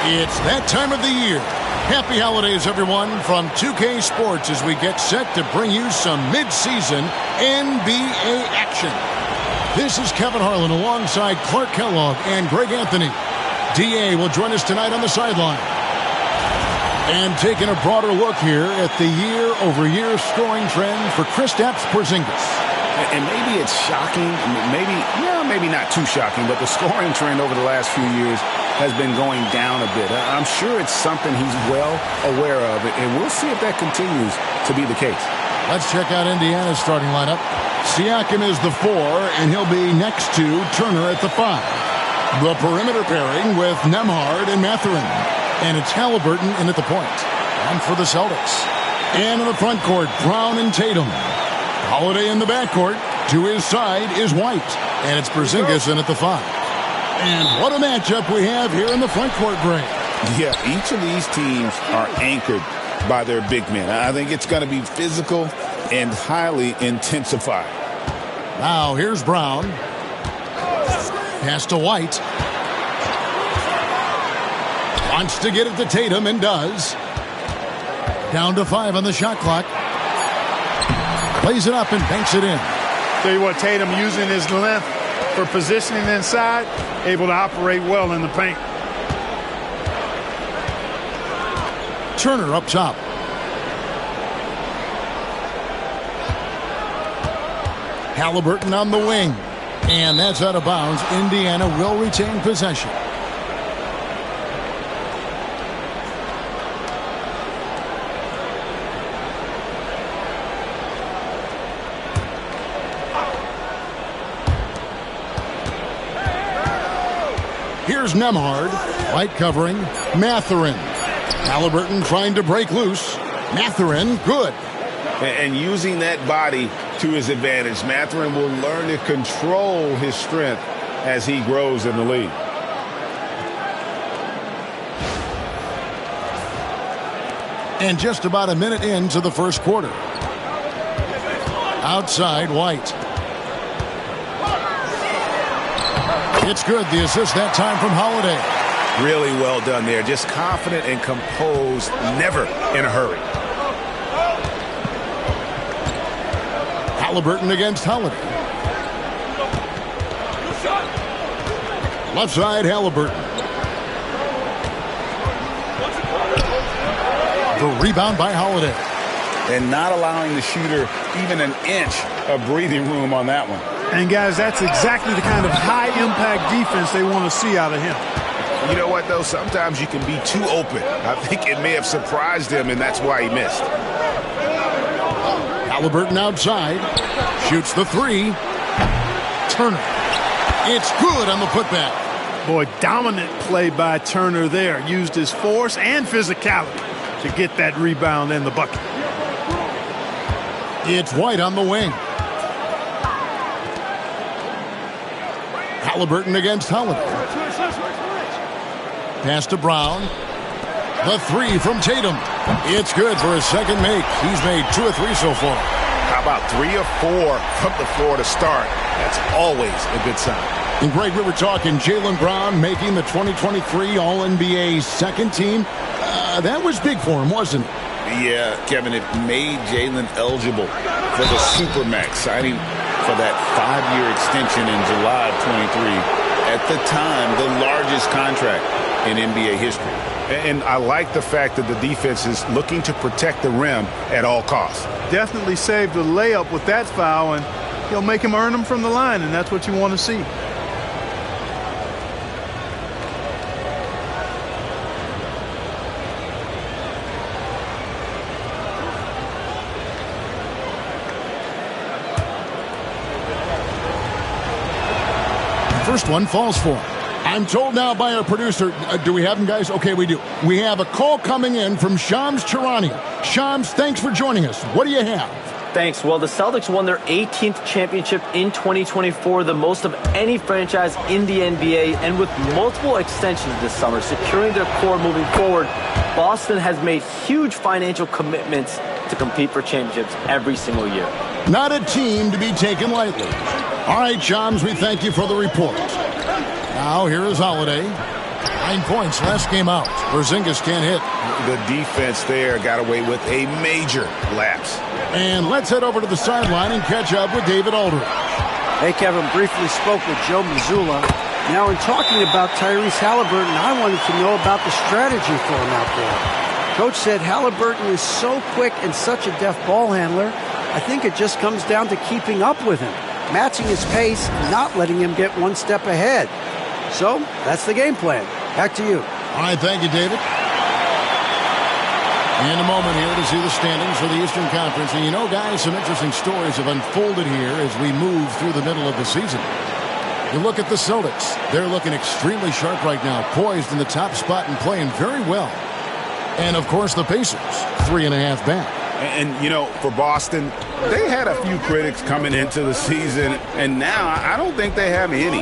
It's that time of the year. Happy holidays, everyone, from 2K Sports as we get set to bring you some mid-season NBA action. This is Kevin Harlan alongside Clark Kellogg and Greg Anthony. DA will join us tonight on the sideline. And taking a broader look here at the year-over-year scoring trend for Kristaps Porzingis. And maybe it's shocking, maybe not too shocking, but the scoring trend over the last few years has been going down a bit. I'm sure it's something he's well aware of, and we'll see if that continues to be the case. Let's check out Indiana's starting lineup. Siakam is the 4, and he'll be next to Turner at the 5. The perimeter pairing with Nembhard and Mathurin. And it's Halliburton in at the point. And for the Celtics. And in the front court, Brown and Tatum. Holiday in the backcourt. To his side is White. And it's Porzingis in at the 5. And what a matchup we have here in the front court, Greg. Yeah, each of these teams are anchored by their big men. I think it's going to be physical and highly intensified. Now here's Brown. Pass to White. Wants to get it to Tatum and does. Down to 5 on the shot clock. Plays it up and banks it in. Tell you what, Tatum using his length for positioning inside, able to operate well in the paint. Turner up top. Halliburton on the wing. And that's out of bounds. Indiana will retain possession. Here's Nembhard. White covering. Mathurin. Halliburton trying to break loose. Mathurin, good. And using that body to his advantage, Mathurin will learn to control his strength as he grows in the league. And just about a minute into the first quarter. Outside, White. It's good. The assist that time from Holiday. Really well done there. Just confident and composed, never in a hurry. Halliburton against Holiday. Left side, Halliburton. The rebound by Holiday. And not allowing the shooter even an inch of breathing room on that one. And, guys, that's exactly the kind of high-impact defense they want to see out of him. You know what, though? Sometimes you can be too open. I think it may have surprised him, and that's why he missed. Halliburton outside. Shoots the 3. Turner. It's good on the putback. Boy, dominant play by Turner there. Used his force and physicality to get that rebound in the bucket. It's White on the wing. Halliburton against Holiday. Pass to Brown. The 3 from Tatum. It's good for his second make. He's made 2 or 3 so far. How about 3 or 4 from the floor to start? That's always a good sign. And Greg, we were talking Jaylen Brown making the 2023 All-NBA second team. That was big for him, wasn't it? Yeah, Kevin, it made Jaylen eligible for the Supermax, signing for that 5-year extension in July of 23. At the time, the largest contract in NBA history. And I like the fact that the defense is looking to protect the rim at all costs. Definitely saved the layup with that foul, and he'll make him earn them from the line, and that's what you want to see. First one falls for him. I'm told now by our producer, do we have him, guys? Okay, we do. We have a call coming in from Shams Charania. Shams, thanks for joining us. What do you have? Thanks. Well, the Celtics won their 18th championship in 2024, the most of any franchise in the NBA, and with multiple extensions this summer, securing their core moving forward, Boston has made huge financial commitments to compete for championships every single year. Not a team to be taken lightly. All right, Shams, we thank you for the report. Now, here is Holiday. 9 points last game out. Porzingis can't hit. The defense there got away with a major lapse. And let's head over to the sideline and catch up with David Aldridge. Hey, Kevin, briefly spoke with Joe Mazzulla. Now, in talking about Tyrese Halliburton, I wanted to know about the strategy for him out there. Coach said Halliburton is so quick and such a deft ball handler, I think it just comes down to keeping up with him, matching his pace, and not letting him get one step ahead. So, that's the game plan. Back to you. All right, thank you, David. In a moment here to see the standings for the Eastern Conference. And you know, guys, some interesting stories have unfolded here as we move through the middle of the season. You look at the Celtics. They're looking extremely sharp right now, poised in the top spot and playing very well. And, of course, the Pacers, 3.5 back. And, you know, for Boston, they had a few critics coming into the season, and now I don't think they have any.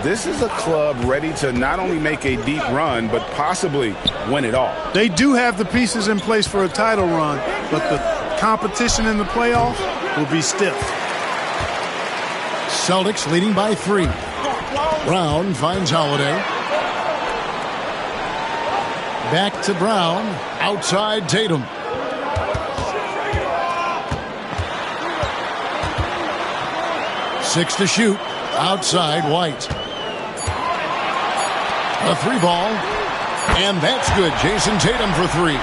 This is a club ready to not only make a deep run, but possibly win it all. They do have the pieces in place for a title run, but the competition in the playoffs will be stiff. Celtics leading by 3. Brown finds Holiday. Back to Brown. Outside Tatum. Six to shoot. Outside White. A 3 ball. And that's good. Jason Tatum for 3.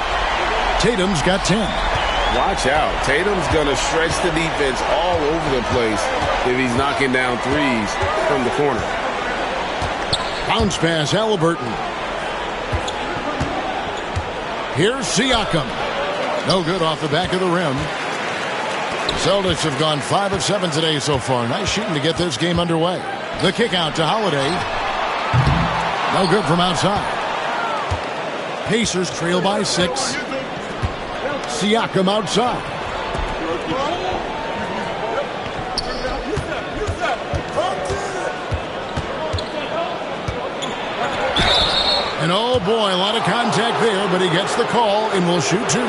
Tatum's got 10. Watch out. Tatum's going to stretch the defense all over the place if he's knocking down threes from the corner. Bounce pass, Halliburton. Here's Siakam. No good off the back of the rim. Celtics have gone 5 of 7 today so far. Nice shooting to get this game underway. The kick out to Holiday. No good from outside. Pacers trail by 6. Siakam outside. And oh boy, a lot of contact there, but he gets the call and will shoot 2.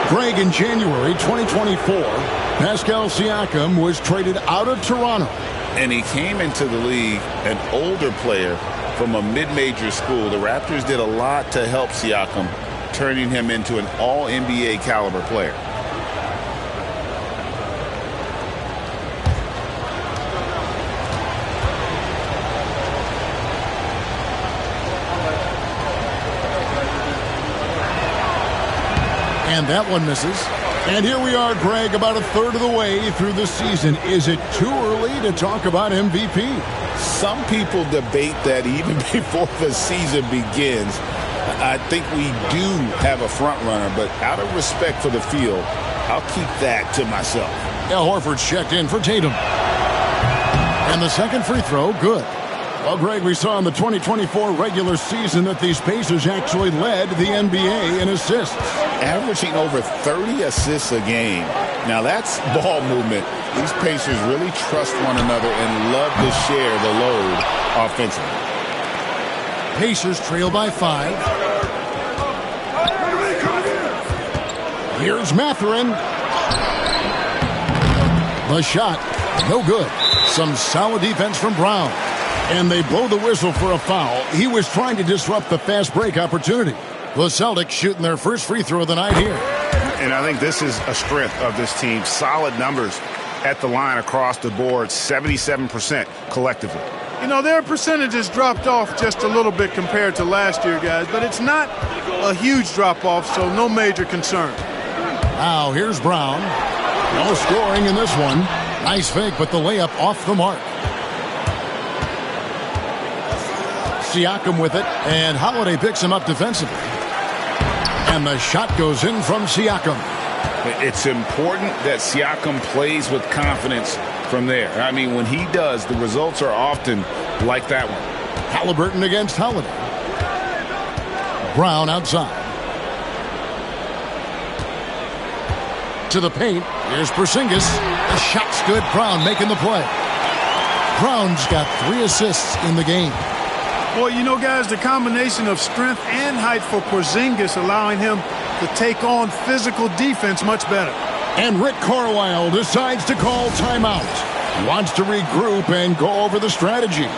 Greg, in January 2024, Pascal Siakam was traded out of Toronto. And he came into the league an older player from a mid-major school. The Raptors did a lot to help Siakam, turning him into an all-NBA caliber player. And that one misses. And here we are, Greg, about a third of the way through the season. Is it too early to talk about MVP? Some people debate that even before the season begins. I think we do have a front runner, but out of respect for the field, I'll keep that to myself. Al Horford's checked in for Tatum. And the second free throw, good. Well, Greg, we saw in the 2024 regular season that these Pacers actually led the NBA in assists. Averaging over 30 assists a game. Now, that's ball movement. These Pacers really trust one another and love to share the load offensively. Pacers trail by 5. Here's Mathurin. The shot, no good. Some solid defense from Brown. And they blow the whistle for a foul. He was trying to disrupt the fast break opportunity. The Celtics shooting their first free throw of the night here. And I think this is a strength of this team. Solid numbers at the line across the board, 77% collectively. You know, their percentages dropped off just a little bit compared to last year, guys, but it's not a huge drop-off, so no major concern. Now, here's Brown. No scoring in this one. Nice fake, but the layup off the mark. Siakam with it, and Holiday picks him up defensively. And the shot goes in from Siakam. It's important that Siakam plays with confidence from there. I mean, when he does, the results are often like that one. Halliburton against Holiday. Brown outside. To the paint. Here's Porzingis. The shot's good. Brown making the play. Brown's got 3 assists in the game. Boy, you know, guys, the combination of strength and height for Porzingis allowing him to take on physical defense much better. And Rick Carlisle decides to call timeout. He wants to regroup and go over the strategy.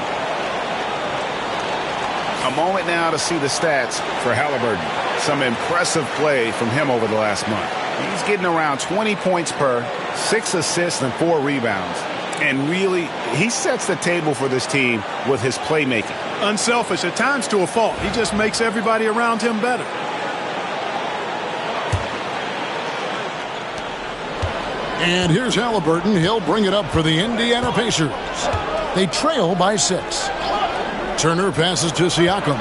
A moment now to see the stats for Halliburton. Some impressive play from him over the last month. He's getting around 20 points per, 6 assists and 4 rebounds. And really, he sets the table for this team with his playmaking. Unselfish, at times to a fault. He just makes everybody around him better. And here's Halliburton. He'll bring it up for the Indiana Pacers. They trail by 6. Turner passes to Siakam.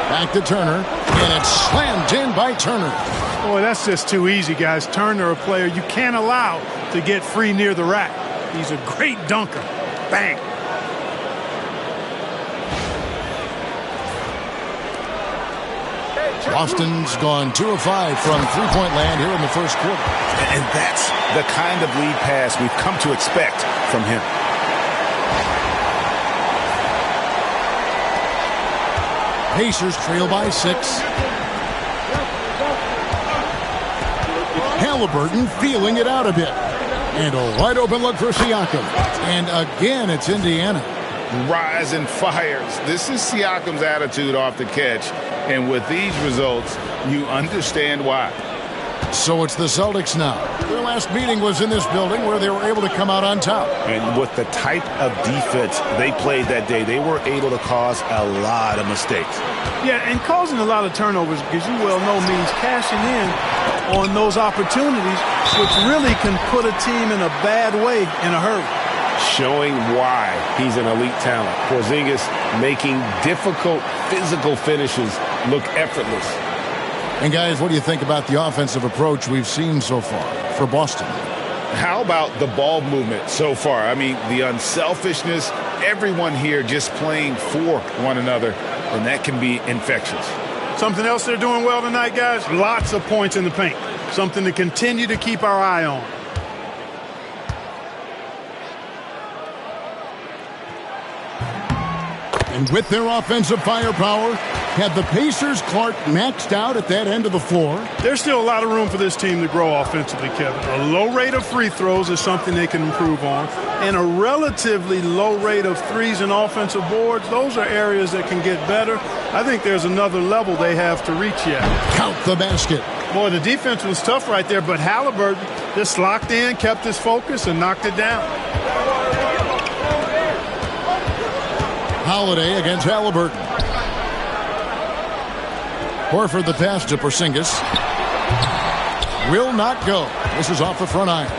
Back to Turner. And it's slammed in by Turner. Boy, that's just too easy, guys. Turner, a player you can't allow to get free near the rack. He's a great dunker. Bang. Boston's gone 2 of 5 from three-point land here in the first quarter. And that's the kind of lead pass we've come to expect from him. Pacers trail by 6. Halliburton feeling it out a bit. And a wide open look for Siakam. And again, it's Indiana. Rising fires. This is Siakam's attitude off the catch. And with these results, you understand why. So it's the Celtics now. Their last meeting was in this building where they were able to come out on top. And with the type of defense they played that day, they were able to cause a lot of mistakes. Yeah, and causing a lot of turnovers, because you well know, means cashing in on those opportunities, which really can put a team in a bad way in a hurry. Showing why he's an elite talent. Porzingis making difficult physical finishes look effortless. And guys, what do you think about the offensive approach we've seen so far for Boston? How about the ball movement so far? I mean, the unselfishness, everyone here just playing for one another, and that can be infectious. Something else they're doing well tonight, guys, lots of points in the paint. Something to continue to keep our eye on. And with their offensive firepower, had the Pacers Clark maxed out at that end of the floor? There's still a lot of room for this team to grow offensively, Kevin. A low rate of free throws is something they can improve on. And a relatively low rate of threes and offensive boards, those are areas that can get better. I think there's another level they have to reach yet. Count the basket. Boy, the defense was tough right there, but Halliburton just locked in, kept his focus, and knocked it down. Holiday against Halliburton. Horford the pass to Porzingis. Will not go. This is off the front iron.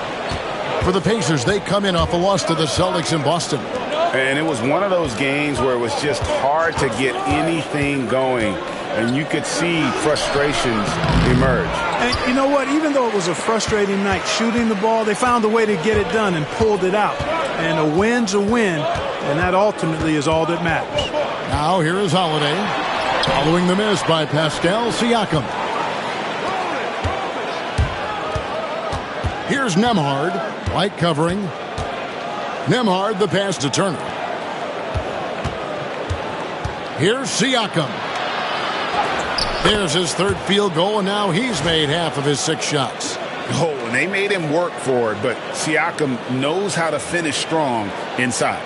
For the Pacers, they come in off a loss to the Celtics in Boston. And it was one of those games where it was just hard to get anything going. And you could see frustrations emerge. And you know what? Even though it was a frustrating night shooting the ball, they found a way to get it done and pulled it out. And a win's a win, and that ultimately is all that matters. Now here is Holiday. Following the miss by Pascal Siakam. Here's Nembhard. Light covering. Nembhard the pass to Turner. Here's Siakam. There's his third field goal, and now he's made half of his 6 shots. Oh, and they made him work for it, but Siakam knows how to finish strong inside.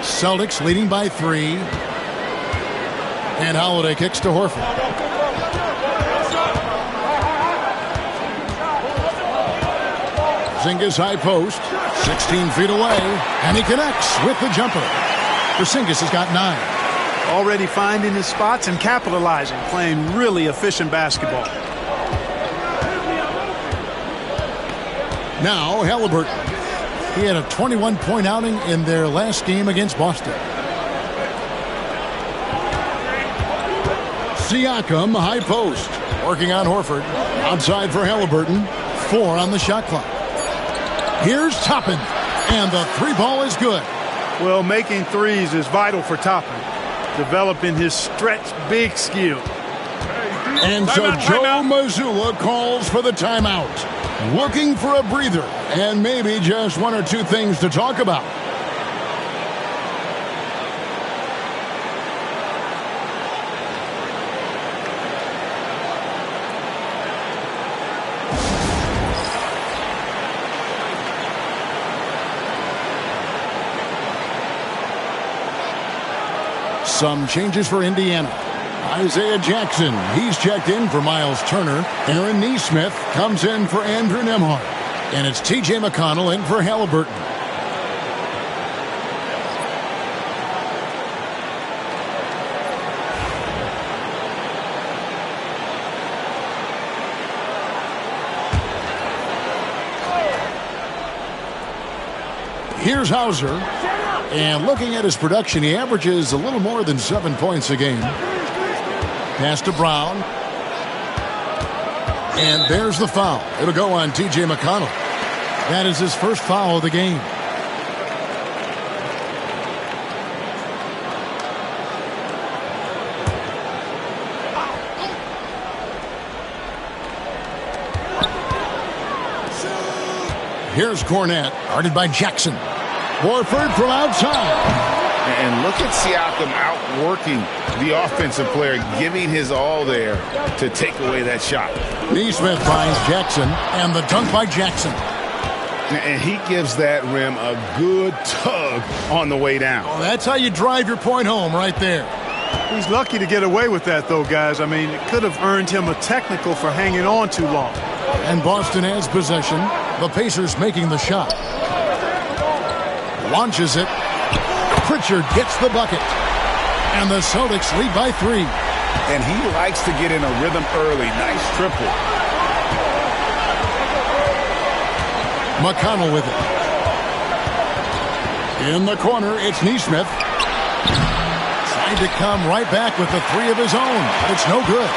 Celtics leading by 3. And Holiday kicks to Horford. Porzingis high post. 16 feet away. And he connects with the jumper. Porzingis has got 9. Already finding his spots and capitalizing. Playing really efficient basketball. Now Halliburton. He had a 21-point outing in their last game against Boston. Siakam, high post. Working on Horford. Outside for Halliburton. 4 on the shot clock. Here's Toppin. And the 3-ball is good. Well, making threes is vital for Toppin. Developing his stretch big skill. And so Joe Mazzulla calls for the timeout. Looking for a breather and maybe just 1 or 2 things to talk about. Some changes for Indiana. Isaiah Jackson, he's checked in for Miles Turner. Aaron Nesmith comes in for Andrew Nembhard. And it's T.J. McConnell in for Halliburton. Here's Hauser. And looking at his production, he averages a little more than 7 points a game. Pass to Brown. And there's the foul. It'll go on T.J. McConnell. That is his first foul of the game. Here's Cornette, guarded by Jackson. Horford from outside. And look at Siakam outworking the offensive player, giving his all there to take away that shot. Nesmith finds Jackson, and the dunk by Jackson. And he gives that rim a good tug on the way down. Well, that's how you drive your point home right there. He's lucky to get away with that, though, guys. I mean, it could have earned him a technical for hanging on too long. And Boston has possession. The Pacers making the shot. Launches it. Pritchard gets the bucket. And the Celtics lead by 3. And he likes to get in a rhythm early. Nice triple. McConnell with it. In the corner, it's Nesmith. Trying to come right back with the 3 of his own, but it's no good.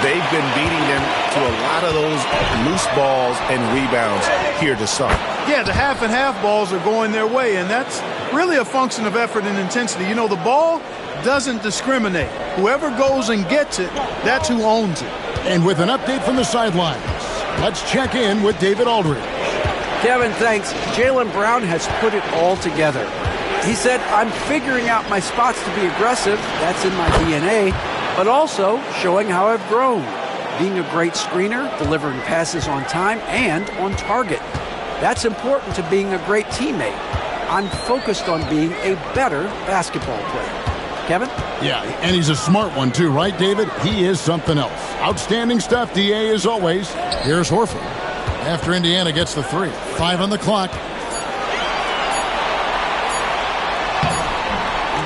They've been beating them to a lot of those loose balls and rebounds here to start. Yeah, the half and half balls are going their way, and that's really a function of effort and intensity. You know, the ball doesn't discriminate. Whoever goes and gets it, that's who owns it. And with an update from the sidelines, let's check in with David Aldridge. Kevin, thanks. Jaylen Brown has put it all together. He said, I'm figuring out my spots to be aggressive. That's in my DNA. But also showing how I've grown. Being a great screener, delivering passes on time and on target. That's important to being a great teammate. I'm focused on being a better basketball player. Kevin? Yeah, and he's a smart one too, right, David? He is something else. Outstanding stuff, DA, as always. Here's Horford. After Indiana gets the 3. 5 on the clock.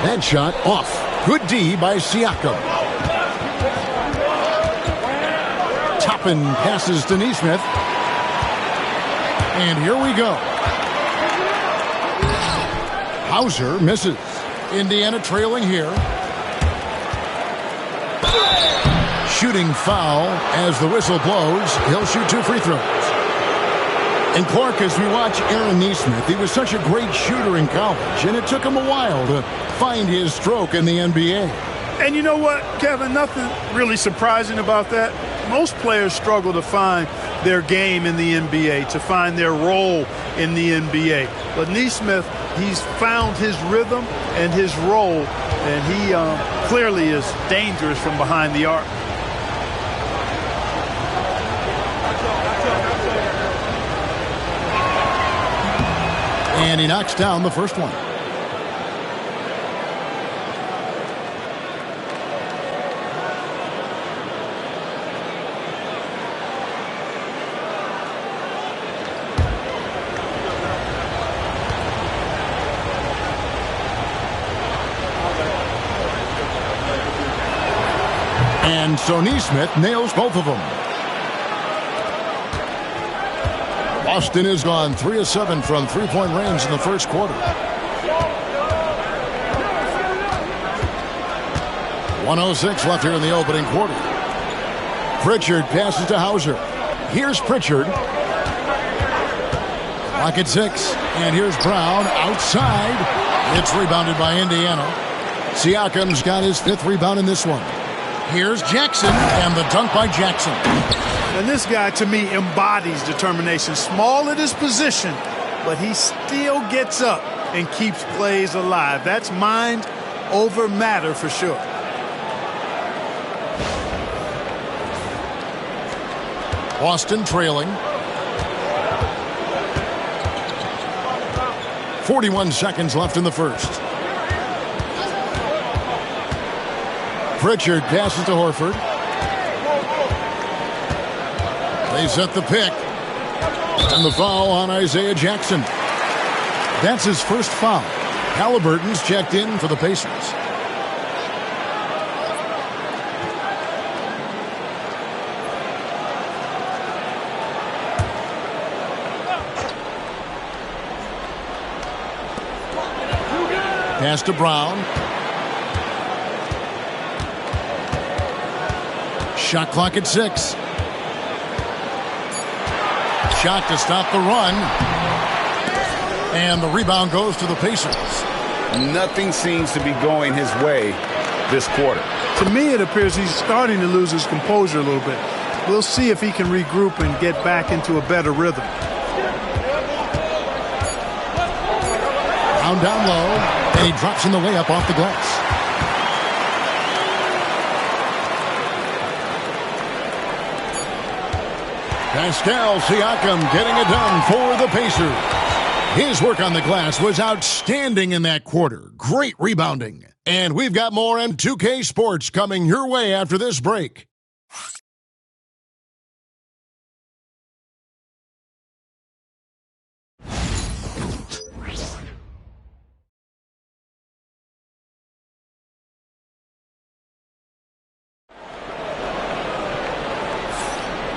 That shot off. Good D by Siakam. Toppin passes to Nesmith. And here we go. Hauser misses. Indiana trailing here. Shooting foul as the whistle blows. He'll shoot 2 free throws. And Clark, as we watch Aaron Nesmith, he was such a great shooter in college, and it took him a while to find his stroke in the NBA. And you know what, Kevin? Nothing really surprising about that. Most players struggle to find their game in the NBA, to find their role in the NBA. But Nesmith, he's found his rhythm and his role, and he clearly is dangerous from behind the arc. And he knocks down the first one. And so Nesmith nails both of them. Boston has gone 3 of 7 from three-point range in the first quarter. 1:06 left here in the opening quarter. Pritchard passes to Hauser. Here's Pritchard. Clock at 6. And here's Brown outside. It's rebounded by Indiana. Siakam's got his 5th rebound in this one. Here's Jackson, and the dunk by Jackson. And this guy, to me, embodies determination. Small at his position, but he still gets up and keeps plays alive. That's mind over matter for sure. Boston trailing. 41 seconds left in the first. Pritchard passes to Horford. They set the pick. And the foul on Isaiah Jackson. That's his first foul. Halliburton's checked in for the Pacers. Pass to Brown. Shot clock at 6. Shot to stop the run. And the rebound goes to the Pacers. Nothing seems to be going his way this quarter. To me, it appears he's starting to lose his composure a little bit. We'll see if he can regroup and get back into a better rhythm. Down low, and he drops in the layup off the glass. Pascal Siakam getting it done for the Pacers. His work on the glass was outstanding in that quarter. Great rebounding. And we've got more M2K Sports coming your way after this break.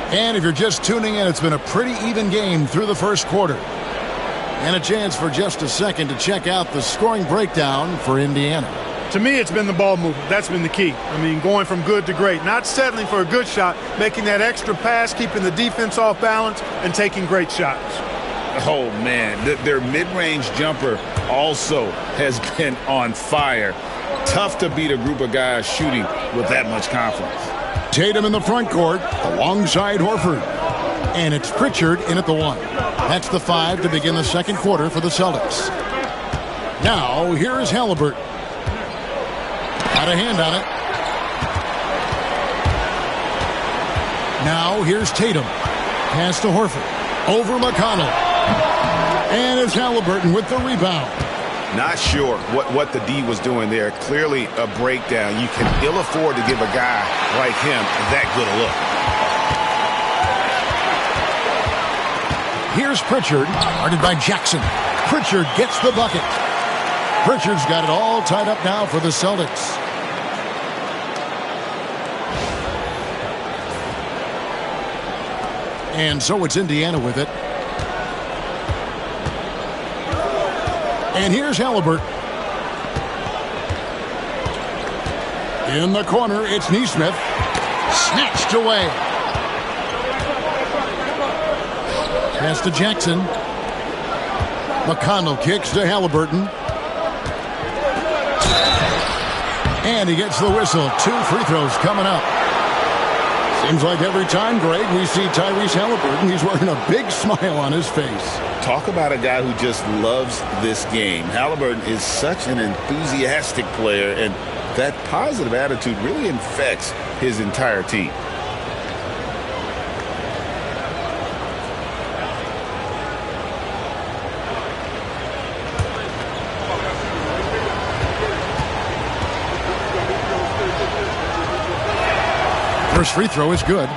And if you're just tuning in, it's been a pretty even game through the first quarter. And a chance for just a second to check out the scoring breakdown for Indiana. To me, it's been the ball movement. That's been the key. I mean, going from good to great. Not settling for a good shot, making that extra pass, keeping the defense off balance, and taking great shots. Oh, man. Their mid-range jumper also has been on fire. Tough to beat a group of guys shooting with that much confidence. Tatum in the front court alongside Horford. And it's Pritchard in at the 1. That's the 5 to begin the second quarter for the Celtics. Now, here is Halliburton. Got a hand on it. Now, here's Tatum. Pass to Horford. Over McConnell. And it's Halliburton with the rebound. Not sure what the D was doing there. Clearly a breakdown. You can ill afford to give a guy like him that good a look. Here's Pritchard, guarded by Jackson. Pritchard gets the bucket. Pritchard's got it all tied up now for the Celtics. And so it's Indiana with it. And here's Halliburton. In the corner, it's Nesmith. Snatched away. Pass to Jackson. McConnell kicks to Halliburton. And he gets the whistle. 2 free throws coming up. Seems like every time, Greg, we see Tyrese Halliburton, he's wearing a big smile on his face. Talk about a guy who just loves this game. Halliburton is such an enthusiastic player, and that positive attitude really infects his entire team. First free throw is good.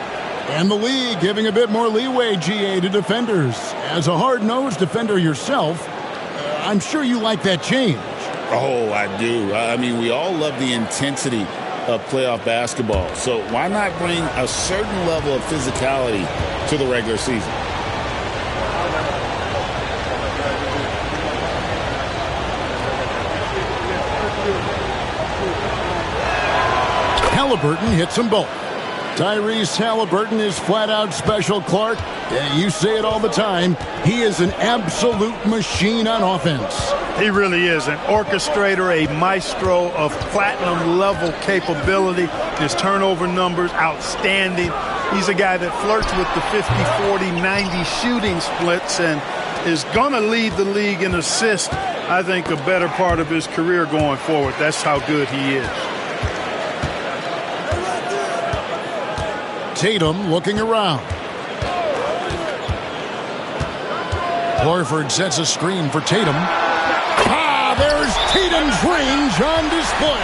And the league giving a bit more leeway, GA, to defenders. As a hard-nosed defender yourself, I'm sure you like that change. Oh, I do. I mean, we all love the intensity of playoff basketball. So why not bring a certain level of physicality to the regular season? Halliburton hits them both. Tyrese Halliburton is flat-out special, Clark. You say it all the time. He is an absolute machine on offense. He really is an orchestrator, a maestro of platinum-level capability. His turnover numbers, outstanding. He's a guy that flirts with the 50-40-90 shooting splits and is going to lead the league in assists, I think, a better part of his career going forward. That's how good he is. Tatum looking around. Horford sets a screen for Tatum. There's Tatum's range on display.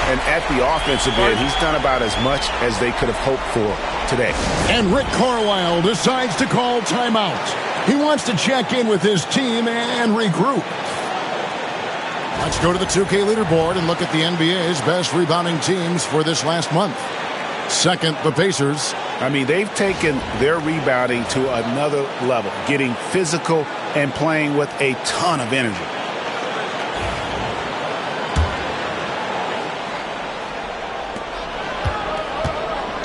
And at the offensive end, he's done about as much as they could have hoped for today. And Rick Carlisle decides to call timeout. He wants to check in with his team and regroup. Let's go to the 2K leaderboard and look at the NBA's best rebounding teams for this last month. Second, the Pacers. I mean, they've taken their rebounding to another level, getting physical and playing with a ton of energy.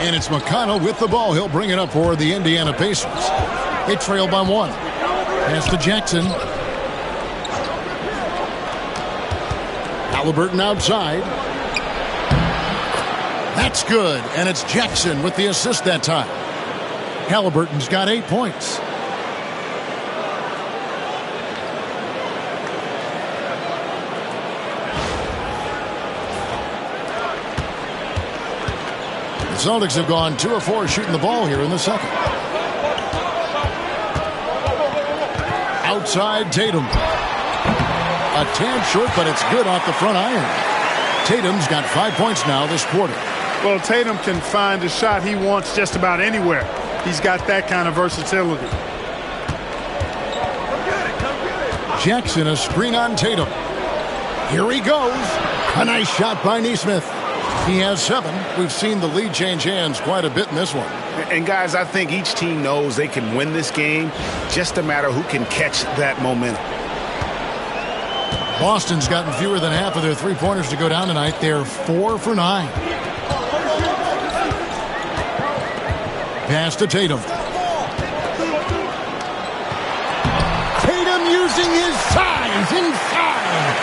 And it's McConnell with the ball. He'll bring it up for the Indiana Pacers. They trail by 1. Pass to Jackson. Halliburton outside. That's good. And it's Jackson with the assist that time. Halliburton's got 8 points. The Celtics have gone 2 of 4 shooting the ball here in the second. Outside Tatum. A tad short, but it's good off the front iron. Tatum's got 5 points now this quarter. Well, Tatum can find a shot he wants just about anywhere. He's got that kind of versatility. Jackson, a screen on Tatum. Here he goes. A nice shot by Nesmith. He has 7. We've seen the lead change hands quite a bit in this one. And, guys, I think each team knows they can win this game. Just a matter who can catch that momentum. Boston's gotten fewer than half of their three-pointers to go down tonight. They're 4 for 9. Pass to Tatum. Tatum using his size inside.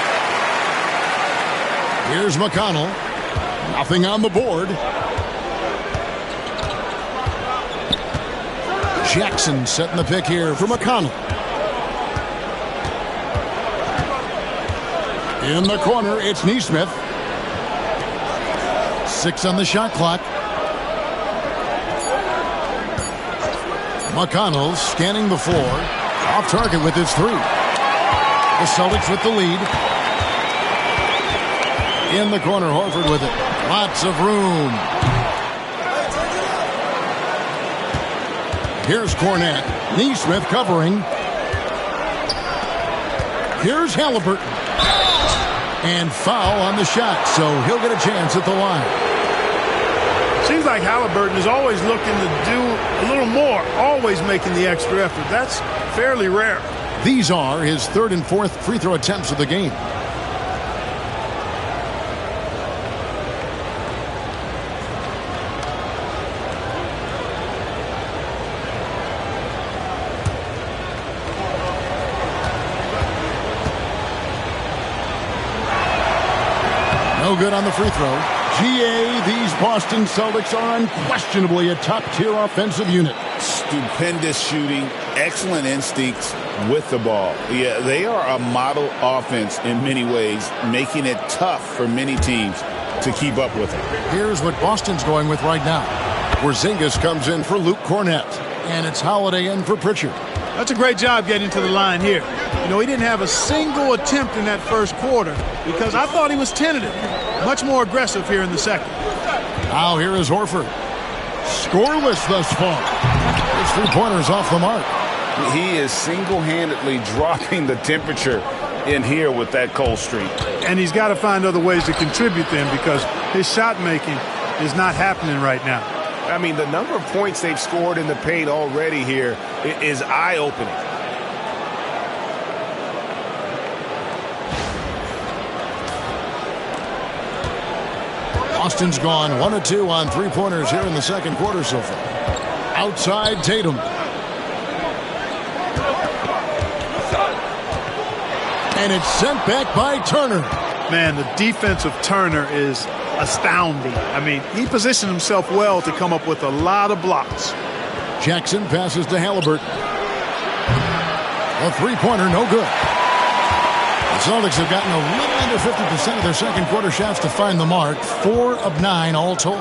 Here's McConnell. Nothing on the board. Jackson setting the pick here for McConnell. In the corner, it's Nesmith. 6 on the shot clock. McConnell scanning the floor. Off target with his 3. The Celtics with the lead. In the corner, Horford with it. Lots of room. Here's Cornette. Nesmith covering. Here's Halliburton. And foul on the shot, so he'll get a chance at the line. Seems like Halliburton is always looking to do a little more, always making the extra effort. That's fairly rare. These are his 3rd and 4th free throw attempts of the game. No good on the free throw. GA, these Boston Celtics are unquestionably a top-tier offensive unit. Stupendous shooting, excellent instincts with the ball. Yeah, they are a model offense in many ways, making it tough for many teams to keep up with them. Here's what Boston's going with right now. Porzingis comes in for Luke Cornette, and it's Holiday in for Pritchard. That's a great job getting to the line here. You know, he didn't have a single attempt in that first quarter because I thought he was tentative. Much more aggressive here in the second. Now here is Horford. Scoreless thus far. His three-pointer's off the mark. He is single-handedly dropping the temperature in here with that cold streak. And he's got to find other ways to contribute then because his shot making is not happening right now. I mean, the number of points they've scored in the paint already here is eye-opening. Boston's gone 1 of 2 on three-pointers here in the second quarter so far. Outside Tatum. And it's sent back by Turner. Man, the defense of Turner is astounding. I mean, he positioned himself well to come up with a lot of blocks. Jackson passes to Halliburton. A three-pointer, no good. The Celtics have gotten a little under 50% of their second quarter shots to find the mark. 4 of 9 all told.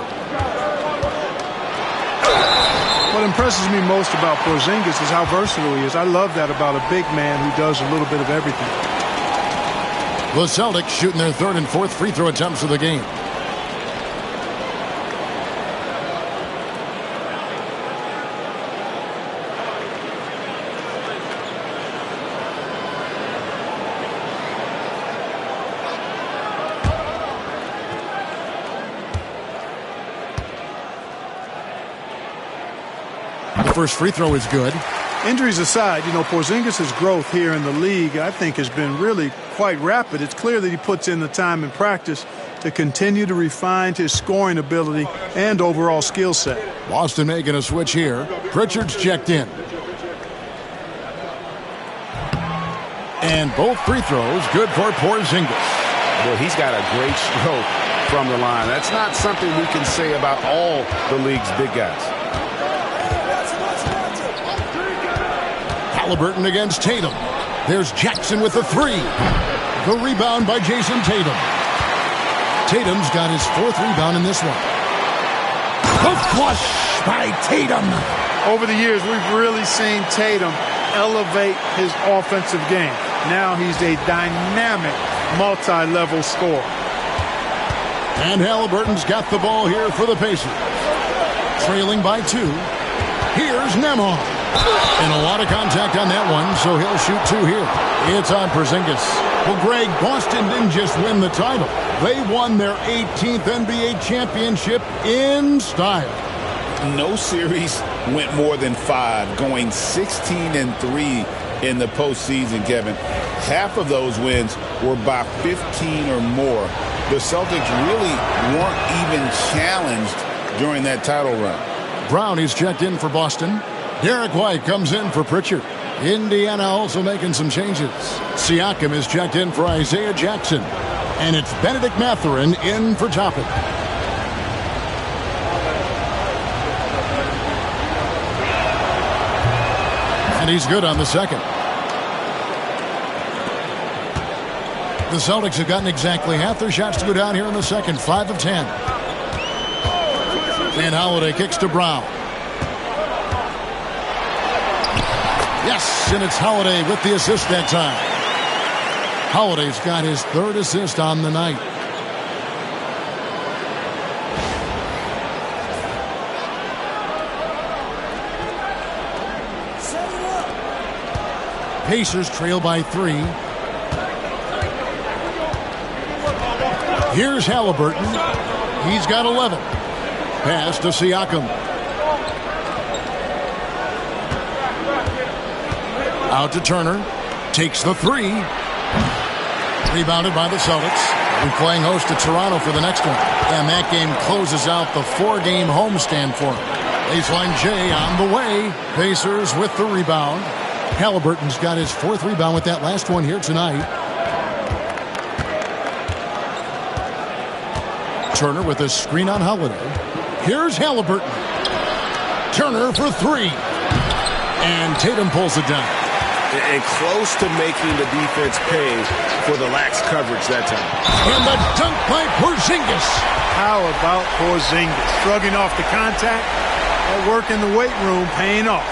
What impresses me most about Porzingis is how versatile he is. I love that about a big man who does a little bit of everything. The Celtics shooting their 3rd and 4th free throw attempts of the game. First free throw is good. Injuries aside, Porzingis' growth here in the league, I think, has been really quite rapid. It's clear that he puts in the time in practice to continue to refine his scoring ability and overall skill set. Boston making a switch here. Pritchard's checked in. And both free throws good for Porzingis. Well, he's got a great stroke from the line. That's not something we can say about all the league's big guys. Halliburton against Tatum. There's Jackson with the three. The rebound by Jason Tatum. Tatum's got his fourth rebound in this one. The flush by Tatum. Over the years, we've really seen Tatum elevate his offensive game. Now he's a dynamic, multi-level scorer. And Halliburton's got the ball here for the Pacers. Trailing by 2. Here's Nembhard. And a lot of contact on that one, so he'll shoot 2 here. It's on Porzingis. Well, Greg, Boston didn't just win the title. They won their 18th NBA championship in style. No series went more than 5, going 16-3 in the postseason, Kevin. Half of those wins were by 15 or more. The Celtics really weren't even challenged during that title run. Brown is checked in for Boston. Derek White comes in for Pritchard. Indiana also making some changes. Siakam is checked in for Isaiah Jackson. And it's Benedict Mathurin in for Toppin. And he's good on the second. The Celtics have gotten exactly half their shots to go down here in the second. 5 of 10. And Holiday kicks to Brown. Yes, and it's Holiday with the assist that time. Holiday's got his 3rd assist on the night. Pacers trail by 3. Here's Halliburton. He's got 11. Pass to Siakam. Out to Turner. Takes the 3. Rebounded by the Celtics. We're playing host to Toronto for the next one. And that game closes out the 4-game homestand for them. Baseline J on the way. Pacers with the rebound. Halliburton's got his 4th rebound with that last one here tonight. Turner with a screen on Holiday. Here's Halliburton. Turner for 3. And Tatum pulls it down. And close to making the defense pay for the lax coverage that time. And the dunk by Porzingis. How about Porzingis? Shrugging off the contact. That work in the weight room paying off.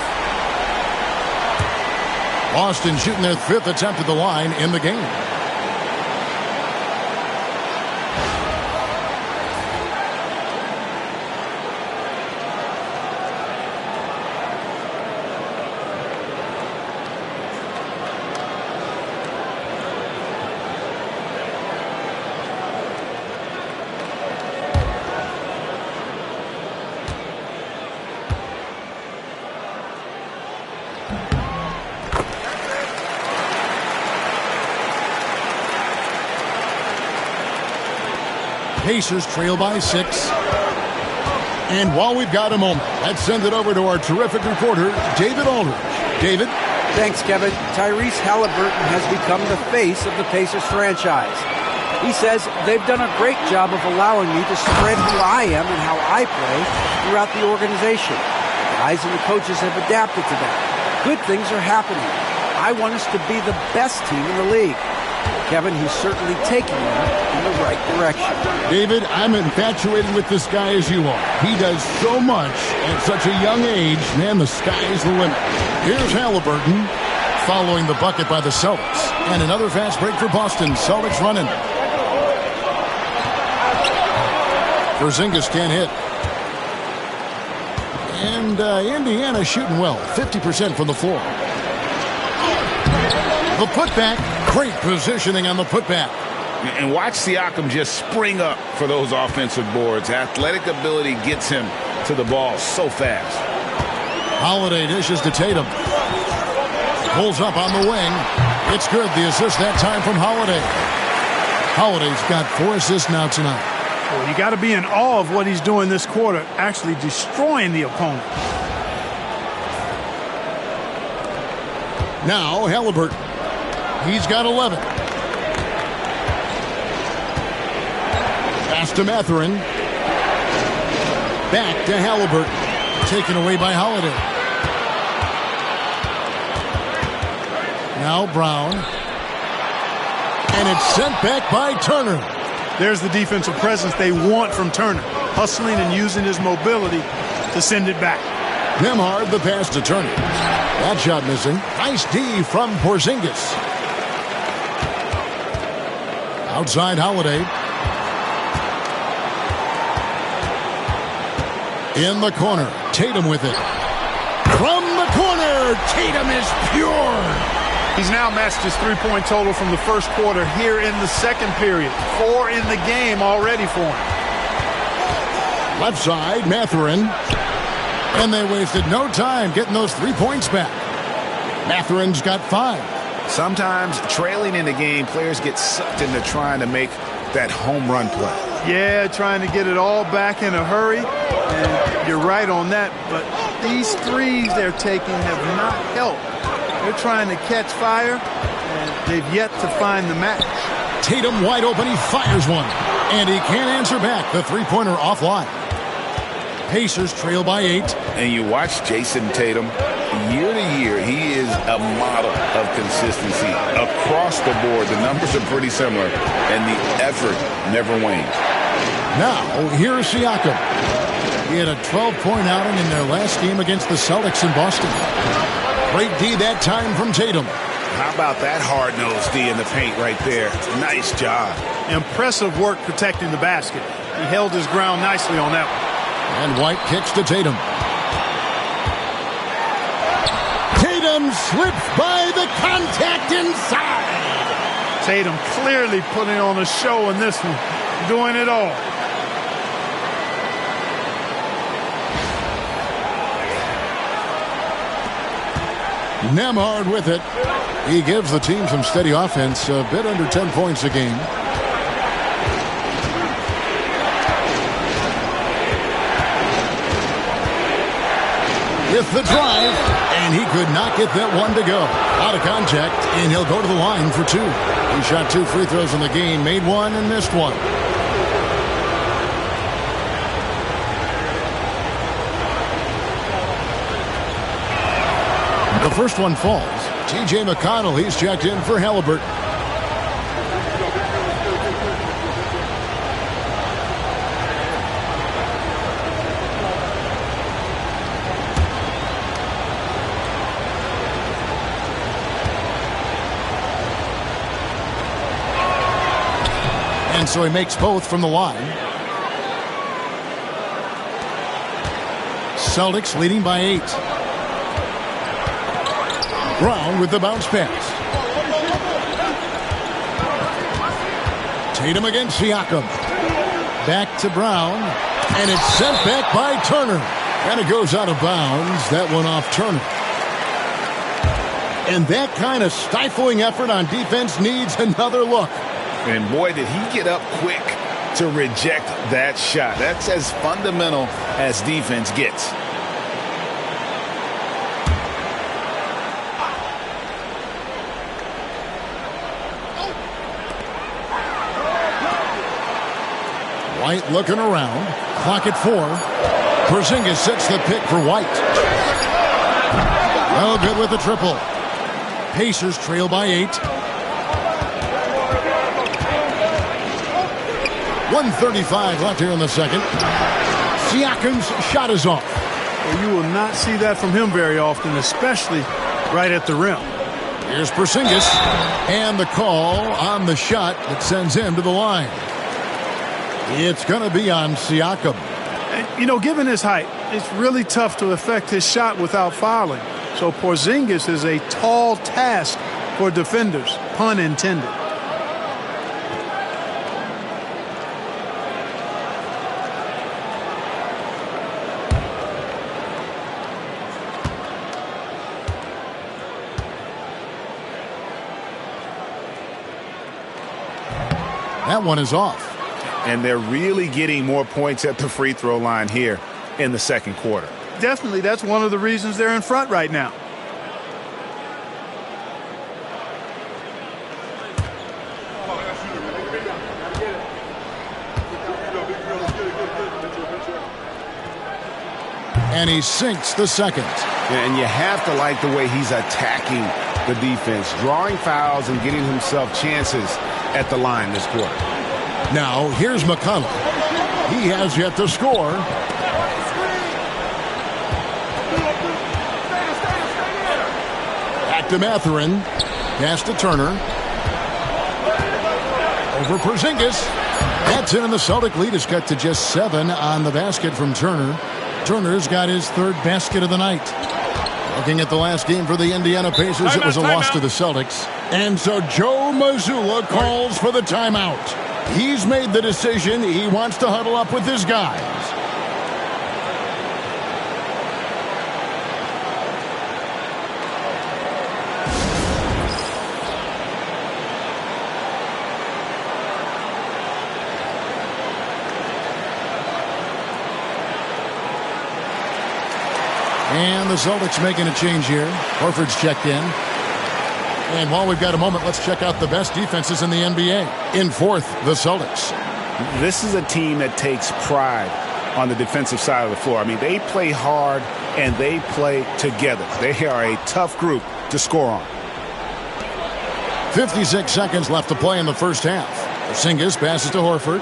Boston shooting their 5th attempt at the line in the game. Pacers trail by 6. And while we've got a moment, let's send it over to our terrific reporter, David Aldridge. David? Thanks, Kevin. Tyrese Halliburton has become the face of the Pacers franchise. He says they've done a great job of allowing me to spread who I am and how I play throughout the organization. Guys and the coaches have adapted to that. Good things are happening. I want us to be the best team in the league. Kevin, he's certainly taking them in the right direction. David, I'm infatuated with this guy as you are. He does so much at such a young age. Man, the sky's the limit. Here's Halliburton following the bucket by the Celtics. And another fast break for Boston. Celtics running. Porzingis can't hit. And Indiana shooting well. 50% from the floor. The putback. Great positioning on the putback. And watch Siakam just spring up for those offensive boards. Athletic ability gets him to the ball so fast. Holiday dishes to Tatum. Pulls up on the wing. It's good. The assist that time from Holiday. Holiday's got 4 assists now tonight. Well, you got to be in awe of what he's doing this quarter, actually destroying the opponent. Now Halliburton. He's got 11. Pass to Mathurin. Back to Halliburton. Taken away by Holiday. Now Brown. And it's sent back by Turner. There's the defensive presence they want from Turner. Hustling and using his mobility to send it back. Nembhard the pass to Turner. That shot missing. Nice D from Porzingis. Outside Holiday. In the corner. Tatum with it. From the corner. Tatum is pure. He's now matched his three-point total from the first quarter here in the second period. 4 in the game already for him. Left side, Mathurin. And they wasted no time getting those 3 points back. Mathurin's got 5. Sometimes trailing in the game, players get sucked into trying to make that home run play. Yeah, trying to get it all back in a hurry. And you're right on that. But these threes they're taking have not helped. They're trying to catch fire, and they've yet to find the match. Tatum wide open. He fires one. And he can't answer back. The three-pointer offline. Pacers trail by 8. And you watch Jason Tatum. Year to year, he is a model of consistency. Across the board, the numbers are pretty similar, and the effort never wanes. Now, here's Siakam. He had a 12-point outing in their last game against the Celtics in Boston. Great D that time from Tatum. How about that hard-nosed D in the paint right there? Nice job. Impressive work protecting the basket. He held his ground nicely on that one. And White kicks to Tatum. Tatum slips by the contact inside. Tatum clearly putting on a show in this one. Doing it all. Nembhard with it. He gives the team some steady offense, a bit under 10 points a game. With the drive, and he could not get that one to go. Out of contact, and he'll go to the line for 2. He shot 2 free throws in the game, made 1 and missed 1. The first one falls. T.J. McConnell, he's checked in for Halliburton. And so he makes both from the line. Celtics leading by 8. Brown with the bounce pass. Tatum against Siakam. Back to Brown. And it's sent back by Turner. And it goes out of bounds. That one off Turner. And that kind of stifling effort on defense needs another look. And boy, did he get up quick to reject that shot. That's as fundamental as defense gets. White looking around. Clock at 4. Porzingis sets the pick for White. Oh, good with the triple. Pacers trail by 8. 1:35 left here in the second. Siakam's shot is off. Well, you will not see that from him very often, especially right at the rim. Here's Porzingis. And the call on the shot that sends him to the line. It's going to be on Siakam. And, you know, given his height, it's really tough to affect his shot without fouling. So Porzingis is a tall task for defenders, pun intended. That one is off. And they're really getting more points at the free throw line here in the second quarter. Definitely, that's one of the reasons they're in front right now. And he sinks the second. And you have to like the way he's attacking the defense, drawing fouls and getting himself chances at the line this quarter. Now, here's McConnell. He has yet to score. Back to Mathurin. Pass to Turner. Over Porzingis. That's it, and the Celtic lead is cut to just 7 on the basket from Turner. Turner's got his third basket of the night. Looking at the last game for the Indiana Pacers, it was a loss to the Celtics. And so Joe Mazzulla calls for the timeout. He's made the decision. He wants to huddle up with his guys. And the Celtics making a change here. Horford's checked in. And while we've got a moment, let's check out the best defenses in the NBA. In fourth, the Celtics. This is a team that takes pride on the defensive side of the floor. I mean, they play hard and they play together. They are a tough group to score on. 56 seconds left to play in the first half. Porzingis passes to Horford.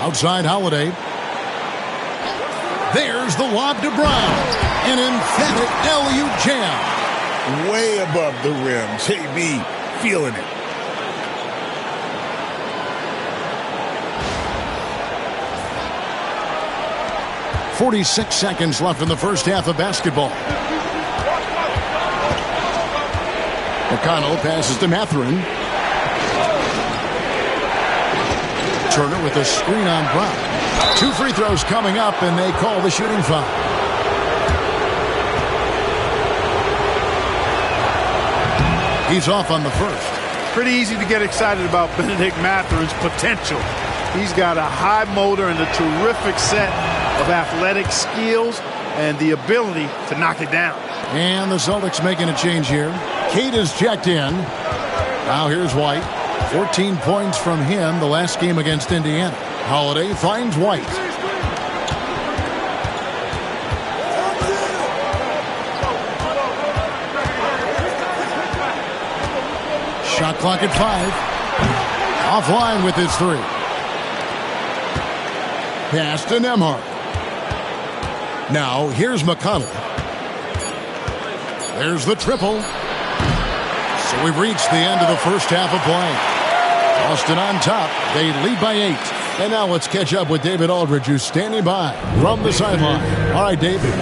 Outside Holiday. There's the lob to Brown. An emphatic alley-oop jam. Way above the rim. JB feeling it. .46 seconds left in the first half of basketball. McConnell passes to Mathurin. Turner with a screen on Brown. 2 free throws coming up, and they call the shooting foul. He's off on the first. Pretty easy to get excited about Benedict Mathurin's potential. He's got a high motor and a terrific set of athletic skills and the ability to knock it down. And the Celtics making a change here. Cade is checked in. Now here's White. 14 points from him the last game against Indiana. Holiday finds White. Shot clock at 5. Offline with his 3. Pass to Nembhard. Now here's McConnell. There's the triple. So we've reached the end of the first half of play. Boston on top. They lead by 8. And now let's catch up with David Aldridge, who's standing by from the sideline. All right, David.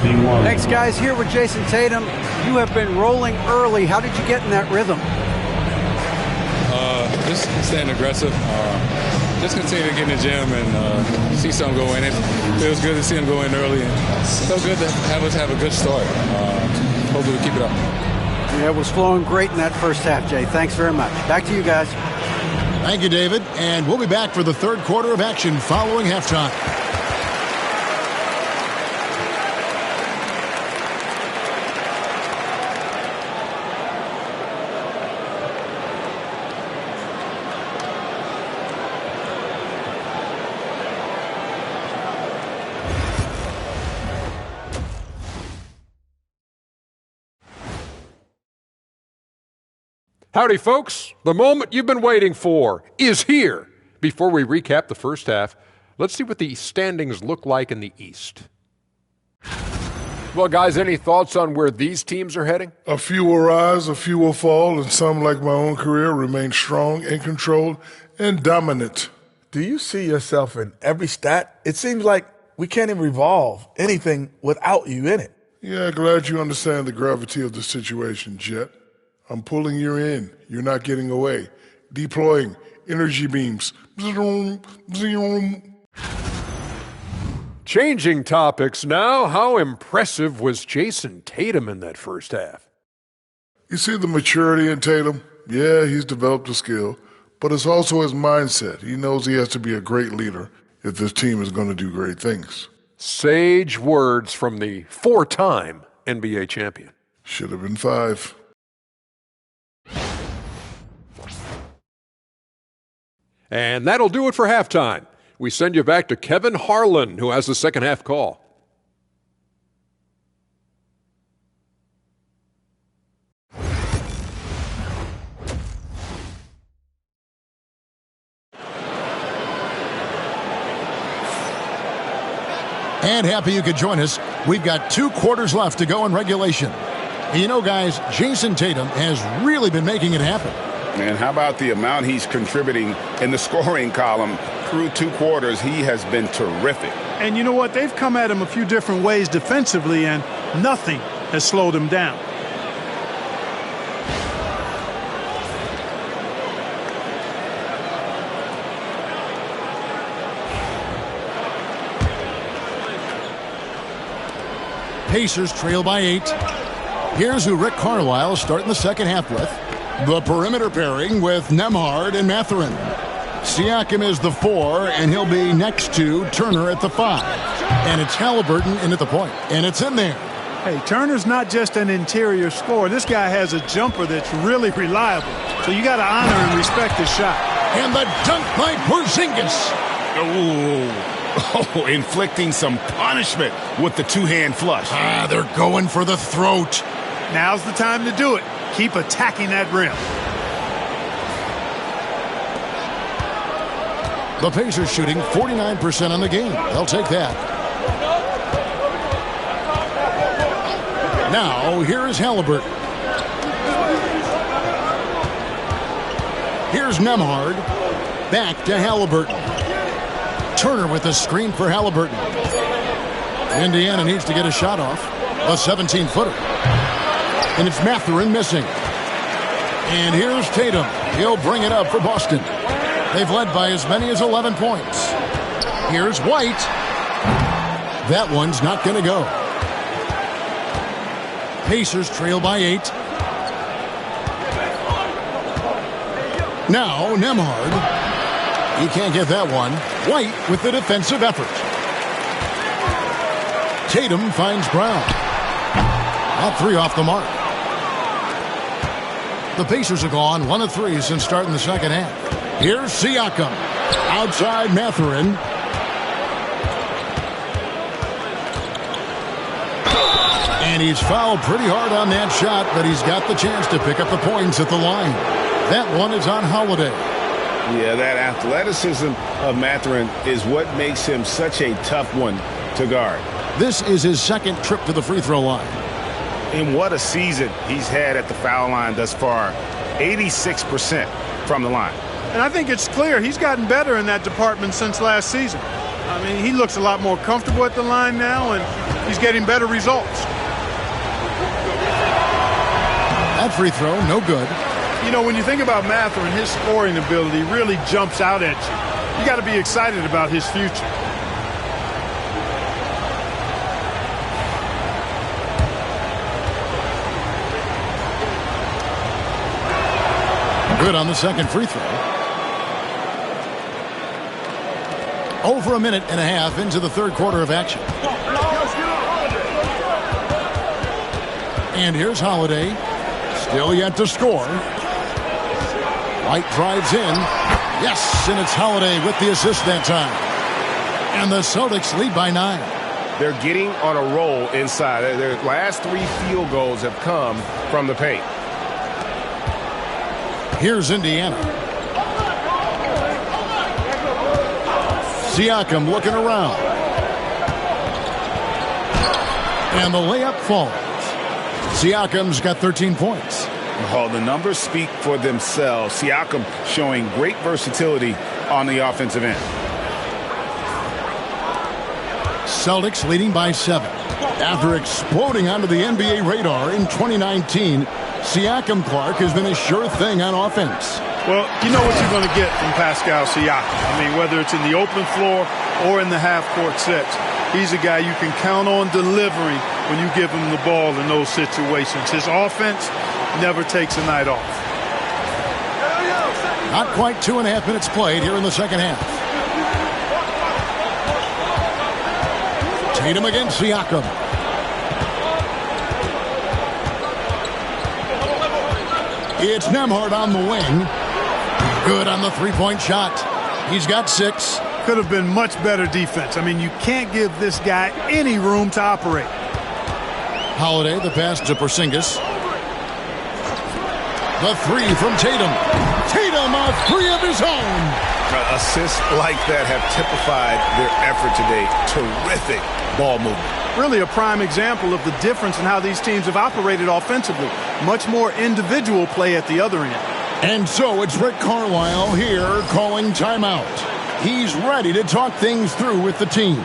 Thanks, guys. Here with Jason Tatum. You have been rolling early. How did you get in that rhythm? Just staying aggressive. Just continue to get in the gym and see something go in. It feels good to see him go in early. And so good to have us have a good start. Hopefully we keep it up. Yeah, it was flowing great in that first half, Jay. Thanks very much. Back to you guys. Thank you, David. And we'll be back for the third quarter of action following halftime. Howdy, folks. The moment you've been waiting for is here. Before we recap the first half, let's see what the standings look like in the East. Well, guys, any thoughts on where these teams are heading? A few will rise, a few will fall, and some, like my own career, remain strong and controlled and dominant. Do you see yourself in every stat? It seems like we can't even revolve anything without you in it. Yeah, glad you understand the gravity of the situation, Jet. I'm pulling you in. You're not getting away. Deploying energy beams. Zoom, zoom. Changing topics now. How impressive was Jason Tatum in that first half? You see the maturity in Tatum? Yeah, he's developed a skill, but it's also his mindset. He knows he has to be a great leader if this team is going to do great things. Sage words from the 4-time NBA champion. Should have been 5. And that'll do it for halftime. We send you back to Kevin Harlan, who has the second half call. And happy you could join us. We've got 2 quarters left to go in regulation. And you know, guys, Jason Tatum has really been making it happen. And how about the amount he's contributing in the scoring column through 2 quarters? He has been terrific. And you know what? They've come at him a few different ways defensively, and nothing has slowed him down. Pacers trail by 8. Here's who Rick Carlisle is starting the second half with. The perimeter pairing with Nembhard and Mathurin. Siakam is the 4, and he'll be next to Turner at the 5. And it's Halliburton in at the point, and it's in there. Hey, Turner's not just an interior scorer. This guy has a jumper that's really reliable. So you got to honor and respect his shot. And the dunk by Porzingis. Oh, inflicting some punishment with the 2-hand flush. They're going for the throat. Now's the time to do it. Keep attacking that rim. The Pacers shooting 49% on the game. They'll take that. Now, here is Halliburton. Here's Nembhard. Back to Halliburton. Turner with a screen for Halliburton. Indiana needs to get a shot off. A 17-footer. And it's Mathurin missing. And here's Tatum. He'll bring it up for Boston. They've led by as many as 11 points. Here's White. That one's not going to go. Pacers trail by 8. Now Nembhard. He can't get that one. White with the defensive effort. Tatum finds Brown. That 3 off the mark. The Pacers have gone 1 of 3 since starting the second half. Here's Siakam. Outside Mathurin. And he's fouled pretty hard on that shot, but he's got the chance to pick up the points at the line. That one is on Holiday. Yeah, that athleticism of Mathurin is what makes him such a tough one to guard. This is his second trip to the free throw line. And what a season he's had at the foul line thus far. 86% from the line. And I think it's clear he's gotten better in that department since last season. I mean, he looks a lot more comfortable at the line now, and he's getting better results. That free throw, no good. You know, when you think about Mathurin, his scoring ability really jumps out at you. You got to be excited about his future. Good on the second free throw. Over a minute and a half into the third quarter of action. And here's Holiday. Still yet to score. White drives in. Yes, and it's Holiday with the assist that time. And the Celtics lead by 9. They're getting on a roll inside. Their last 3 field goals have come from the paint. Here's Indiana. Siakam looking around. And the layup falls. Siakam's got 13 points. Oh, the numbers speak for themselves. Siakam showing great versatility on the offensive end. Celtics leading by 7. After exploding onto the NBA radar in 2019, Siakam Clark has been a sure thing on offense. Well, you know what you're going to get from Pascal Siakam. I mean, whether it's in the open floor or in the half-court sets, he's a guy you can count on delivering when you give him the ball in those situations. His offense never takes a night off. Not quite 2.5 minutes played here in the second half. Tatum against Siakam. It's Nembhard on the wing. Good on the three-point shot. He's got 6. Could have been much better defense. I mean, you can't give this guy any room to operate. Holiday, the pass to Porzingis. The 3 from Tatum. Tatum, a 3 of his own. Assists like that have typified their effort today. Terrific ball movement. Really a prime example of the difference in how these teams have operated offensively. Much more individual play at the other end. And so it's Rick Carlisle here calling timeout. He's ready to talk things through with the team.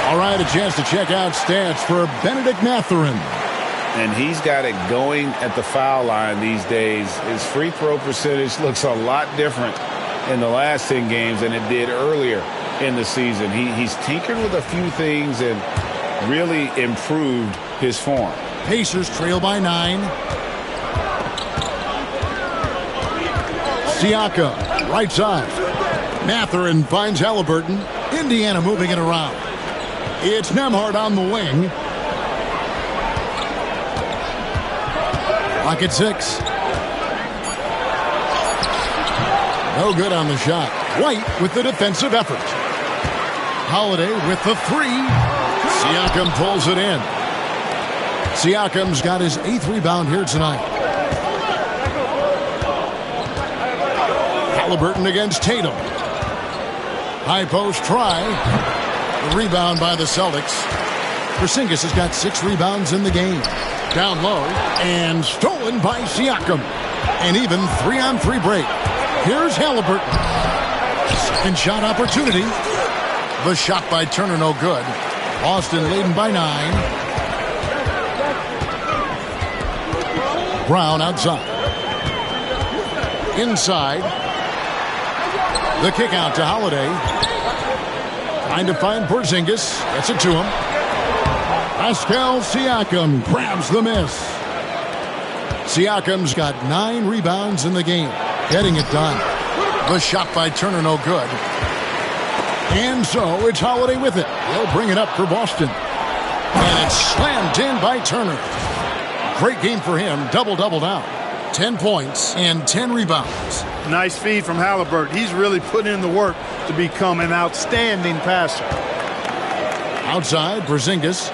All right, a chance to check out stats for Benedict Mathurin. And he's got it going at the foul line these days. His free throw percentage looks a lot different in the last 10 games than it did earlier in the season. He's tinkered with a few things and really improved his form. Pacers trail by 9. Siakam, right side. Mathurin finds Halliburton. Indiana moving it around. It's Nembhard on the wing. Lock at 6. No good on the shot. White with the defensive effort. Holiday with the 3. Siakam pulls it in. Siakam's got his 8th rebound here tonight. Halliburton against Tatum. High post try. The rebound by the Celtics. Porzingis has got 6 rebounds in the game. Down low and stolen by Siakam. And even 3-on-3 break. Here's Halliburton. Second shot opportunity. The shot by Turner no good. Boston leading by 9. Brown outside. Inside. The kick out to Holiday. Trying to find Porzingis. Gets it to him. Pascal Siakam grabs the miss. Siakam's got 9 rebounds in the game. Getting it done. The shot by Turner no good. And so it's Holiday with it. He'll bring it up for Boston. And it's slammed in by Turner. Great game for him. Double-double now. 10 points and 10 rebounds. Nice feed from Halliburton. He's really put in the work to become an outstanding passer. Outside, Porzingis.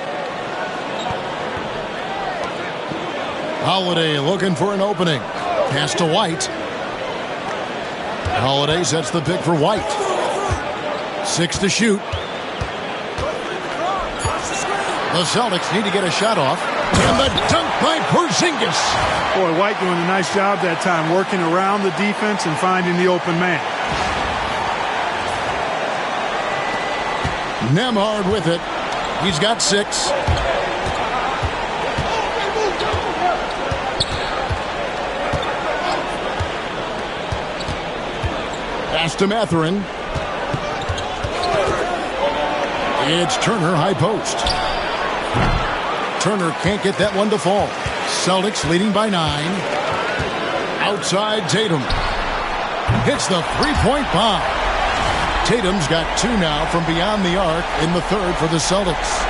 Holiday looking for an opening. Pass to White. Holiday sets the pick for White. 6 to shoot. The Celtics need to get a shot off. And the dunk by Porzingis. Boy, White doing a nice job that time, working around the defense and finding the open man. Nembhard with it. He's got 6. Pass to Mathurin. It's Turner, high post. Turner can't get that one to fall. Celtics leading by 9. Outside Tatum. Hits the three-point bomb. Tatum's got 2 now from beyond the arc in the 3rd for the Celtics.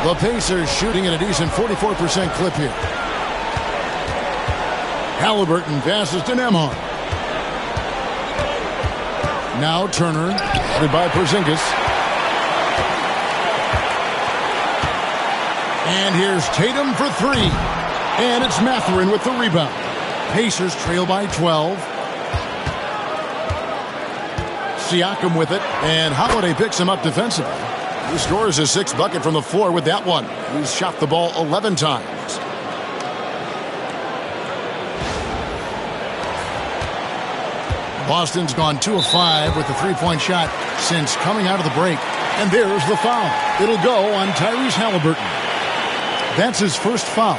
The Pacers shooting at a decent 44% clip here. Halliburton passes to Nembhard. Now Turner, headed by Porzingis. And here's Tatum for 3. And it's Mathurin with the rebound. Pacers trail by 12. Siakam with it. And Holiday picks him up defensively. He scores his 6th bucket from the floor with that one. He's shot the ball 11 times. Boston's gone 2 of 5 with the three-point shot since coming out of the break. And there's the foul. It'll go on Tyrese Halliburton. That's his first foul.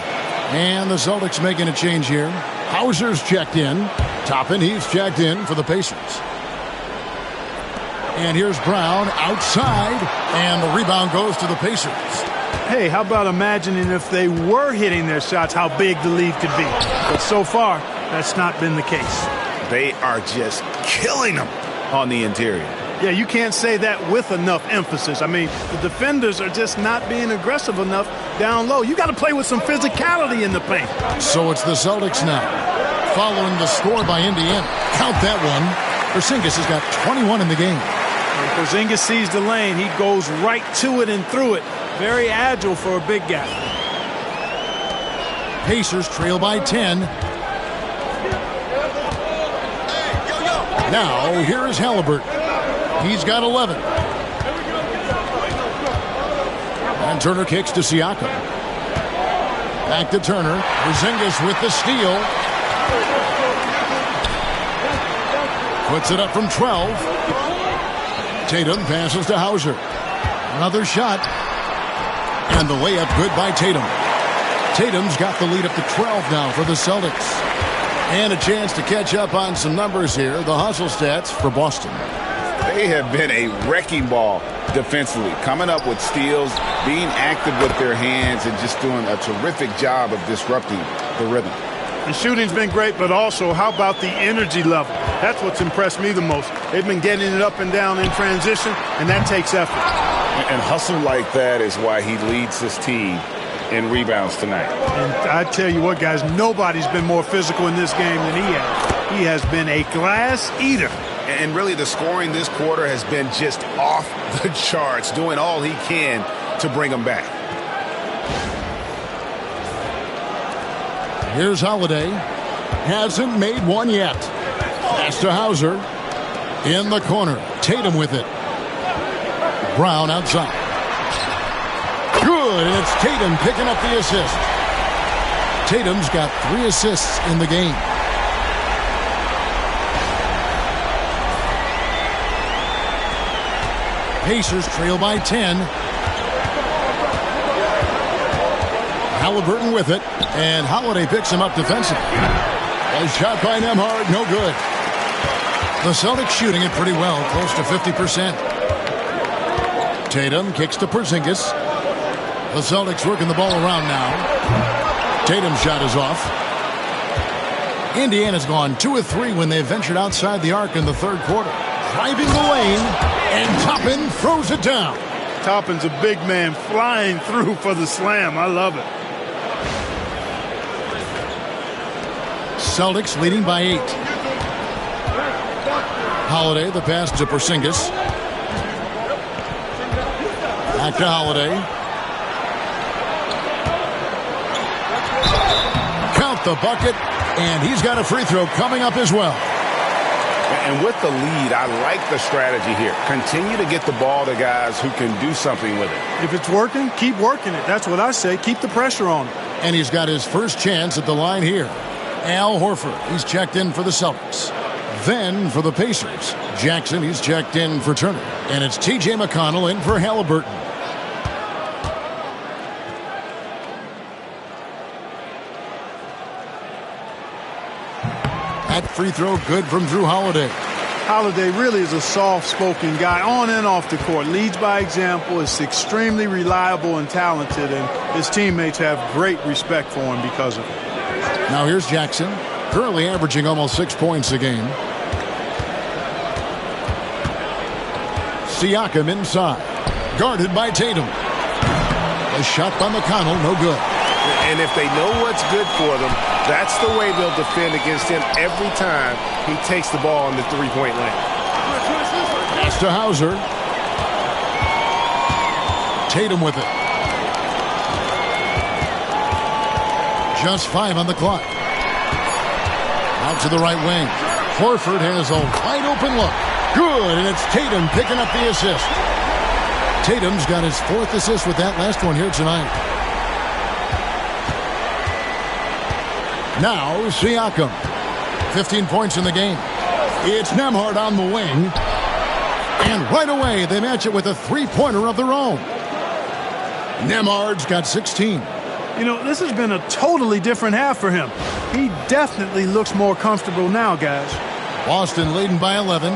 And the Celtics making a change here. Hauser's checked in. Toppin, he's checked in for the Pacers. And here's Brown outside, and the rebound goes to the Pacers. Hey, how about imagining if they were hitting their shots, how big the lead could be. But so far, that's not been the case. They are just killing them on the interior. Yeah, you can't say that with enough emphasis. I mean, the defenders are just not being aggressive enough down low. You got to play with some physicality in the paint. So it's the Celtics now, following the score by Indiana. Count that one. Porzingis has got 21 in the game. When Porzingis sees the lane, he goes right to it and through it. Very agile for a big guy. Pacers trail by 10. Now, here is Halliburton. He's got 11. And Turner kicks to Siakam. Back to Turner. Porzingis with the steal. Puts it up from 12. Tatum passes to Hauser. Another shot. And the layup good by Tatum. Tatum's got the lead up to 12 now for the Celtics. And a chance to catch up on some numbers here. The hustle stats for Boston. They have been a wrecking ball defensively, coming up with steals, being active with their hands, and just doing a terrific job of disrupting the rhythm. The shooting's been great, but also how about the energy level? That's what's impressed me the most. They've been getting it up and down in transition, and that takes effort. And hustle like that is why he leads this team in rebounds tonight. And I tell you what, guys, nobody's been more physical in this game than he has. He has been a glass eater. And really the scoring this quarter has been just off the charts, doing all he can to bring them back. Here's Holiday. Hasn't made one yet. Pass to Hauser. In the corner. Tatum with it. Brown outside. Good, and it's Tatum picking up the assist. Tatum's got 3 assists in the game. Pacers trail by 10. Halliburton with it, and Holiday picks him up defensively. A shot by Nembhard, no good. The Celtics shooting it pretty well, close to 50%. Tatum kicks to Porzingis. The Celtics working the ball around now. Tatum's shot is off. Indiana's gone 2 of 3 when they ventured outside the arc in the third quarter. Driving the lane, and Toppin throws it down. Toppin's a big man flying through for the slam. I love it. Celtics leading by 8. Holiday, the pass to Porzingis. Back to Holiday. Count the bucket, and he's got a free throw coming up as well. And with the lead, I like the strategy here. Continue to get the ball to guys who can do something with it. If it's working, keep working it. That's what I say. Keep the pressure on him. And he's got his first chance at the line here. Al Horford, he's checked in for the Celtics. Then for the Pacers, Jackson, he's checked in for Turner. And it's T.J. McConnell in for Halliburton. That free throw good from Drew Holiday. Holiday really is a soft-spoken guy on and off the court. Leads by example, is extremely reliable and talented, and his teammates have great respect for him because of it. Now here's Jackson, currently averaging almost 6 points a game. Siakam inside, guarded by Tatum. A shot by McConnell, no good. And if they know what's good for them, that's the way they'll defend against him every time he takes the ball in the three-point lane. Pass to Hauser. Tatum with it. Just 5 on the clock. Out to the right wing. Horford has a wide open look. Good, and it's Tatum picking up the assist. Tatum's got his 4th assist with that last one here tonight. Now Siakam, 15 points in the game. It's Nembhard on the wing. And right away they match it with a 3-pointer of their own. Nembhard's got 16. You know, this has been a totally different half for him. He definitely looks more comfortable now, guys. Boston leading by 11.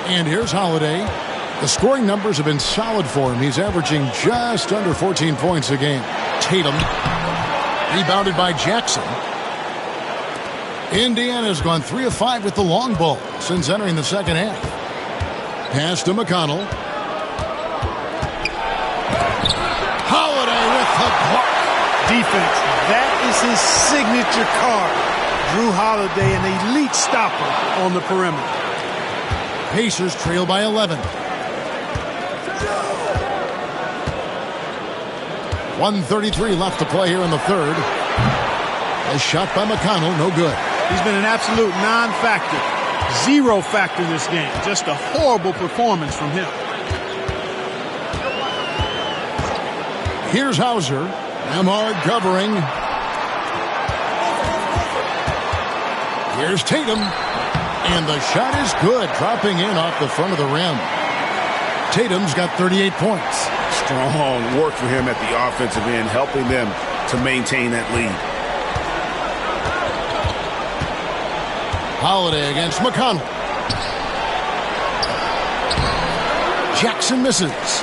And here's Holiday. The scoring numbers have been solid for him. He's averaging just under 14 points a game. Tatum, rebounded by Jackson. Indiana's gone 3 of 5 with the long ball since entering the second half. Pass to McConnell. Holiday with the block. Defense. That is his signature card. Drew Holiday, an elite stopper on the perimeter. Pacers trail by 11. 1:33 left to play here in the third. A shot by McConnell, no good. He's been an absolute non-factor. Zero factor this game. Just a horrible performance from him. Here's Hauser. Nemhard covering. Here's Tatum. And the shot is good, dropping in off the front of the rim. Tatum's got 38 points. Strong work for him at the offensive end, helping them to maintain that lead. Holiday against McConnell. Jackson misses.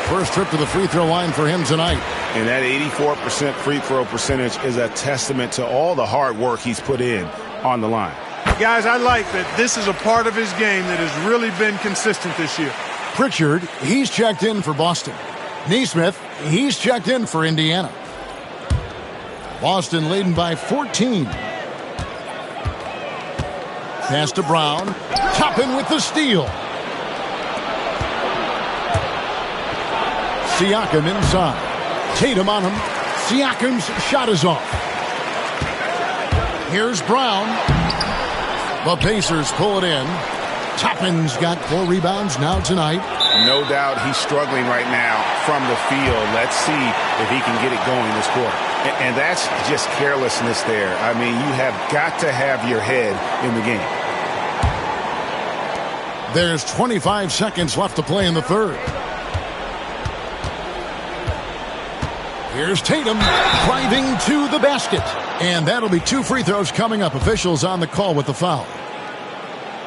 First trip to the free throw line for him tonight. And that 84% free throw percentage is a testament to all the hard work he's put in on the line. Guys, I like that this is a part of his game that has really been consistent this year. Pritchard, he's checked in for Boston. Neesmith, he's checked in for Indiana. Boston leading by 14. Pass to Brown. Toppin with the steal. Siakam inside. Tatum on him. Siakam's shot is off. Here's Brown. The Pacers pull it in. Toppin's got 4 rebounds now tonight. No doubt he's struggling right now from the field. Let's see if he can get it going this quarter. And that's just carelessness there. I mean, you have got to have your head in the game. There's 25 seconds left to play in the third. Here's Tatum driving to the basket. And that'll be 2 free throws coming up. Officials on the call with the foul.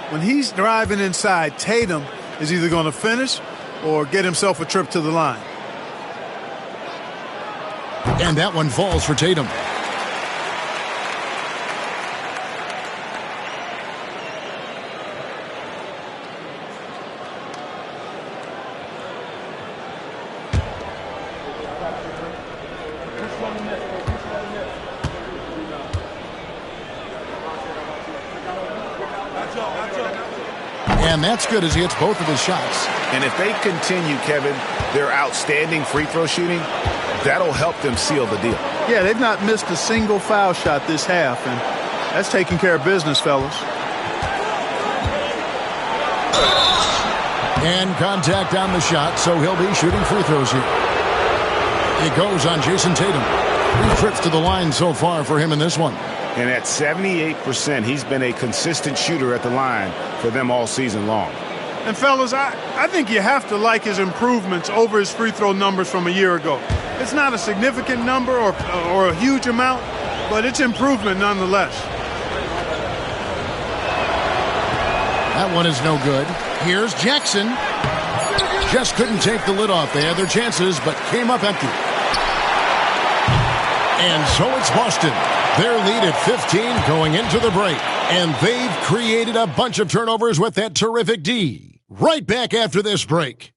When he's driving inside, Tatum is either going to finish or get himself a trip to the line. And that one falls for Tatum. And that's good as he hits both of his shots. And if they continue, Kevin, their outstanding free throw shooting, that'll help them seal the deal. Yeah, they've not missed a single foul shot this half, and that's taking care of business, fellas. And contact on the shot, so he'll be shooting free throws here. It goes on Jason Tatum. 3 trips to the line so far for him in this one. And at 78%, he's been a consistent shooter at the line for them all season long. And, fellas, I think you have to like his improvements over his free throw numbers from a year ago. It's not a significant number or a huge amount, but it's improvement nonetheless. That one is no good. Here's Jackson. Just couldn't take the lid off. They had their chances, but came up empty. And so it's Boston. Their lead at 15 going into the break. And they've created a bunch of turnovers with that terrific D. Right back after this break.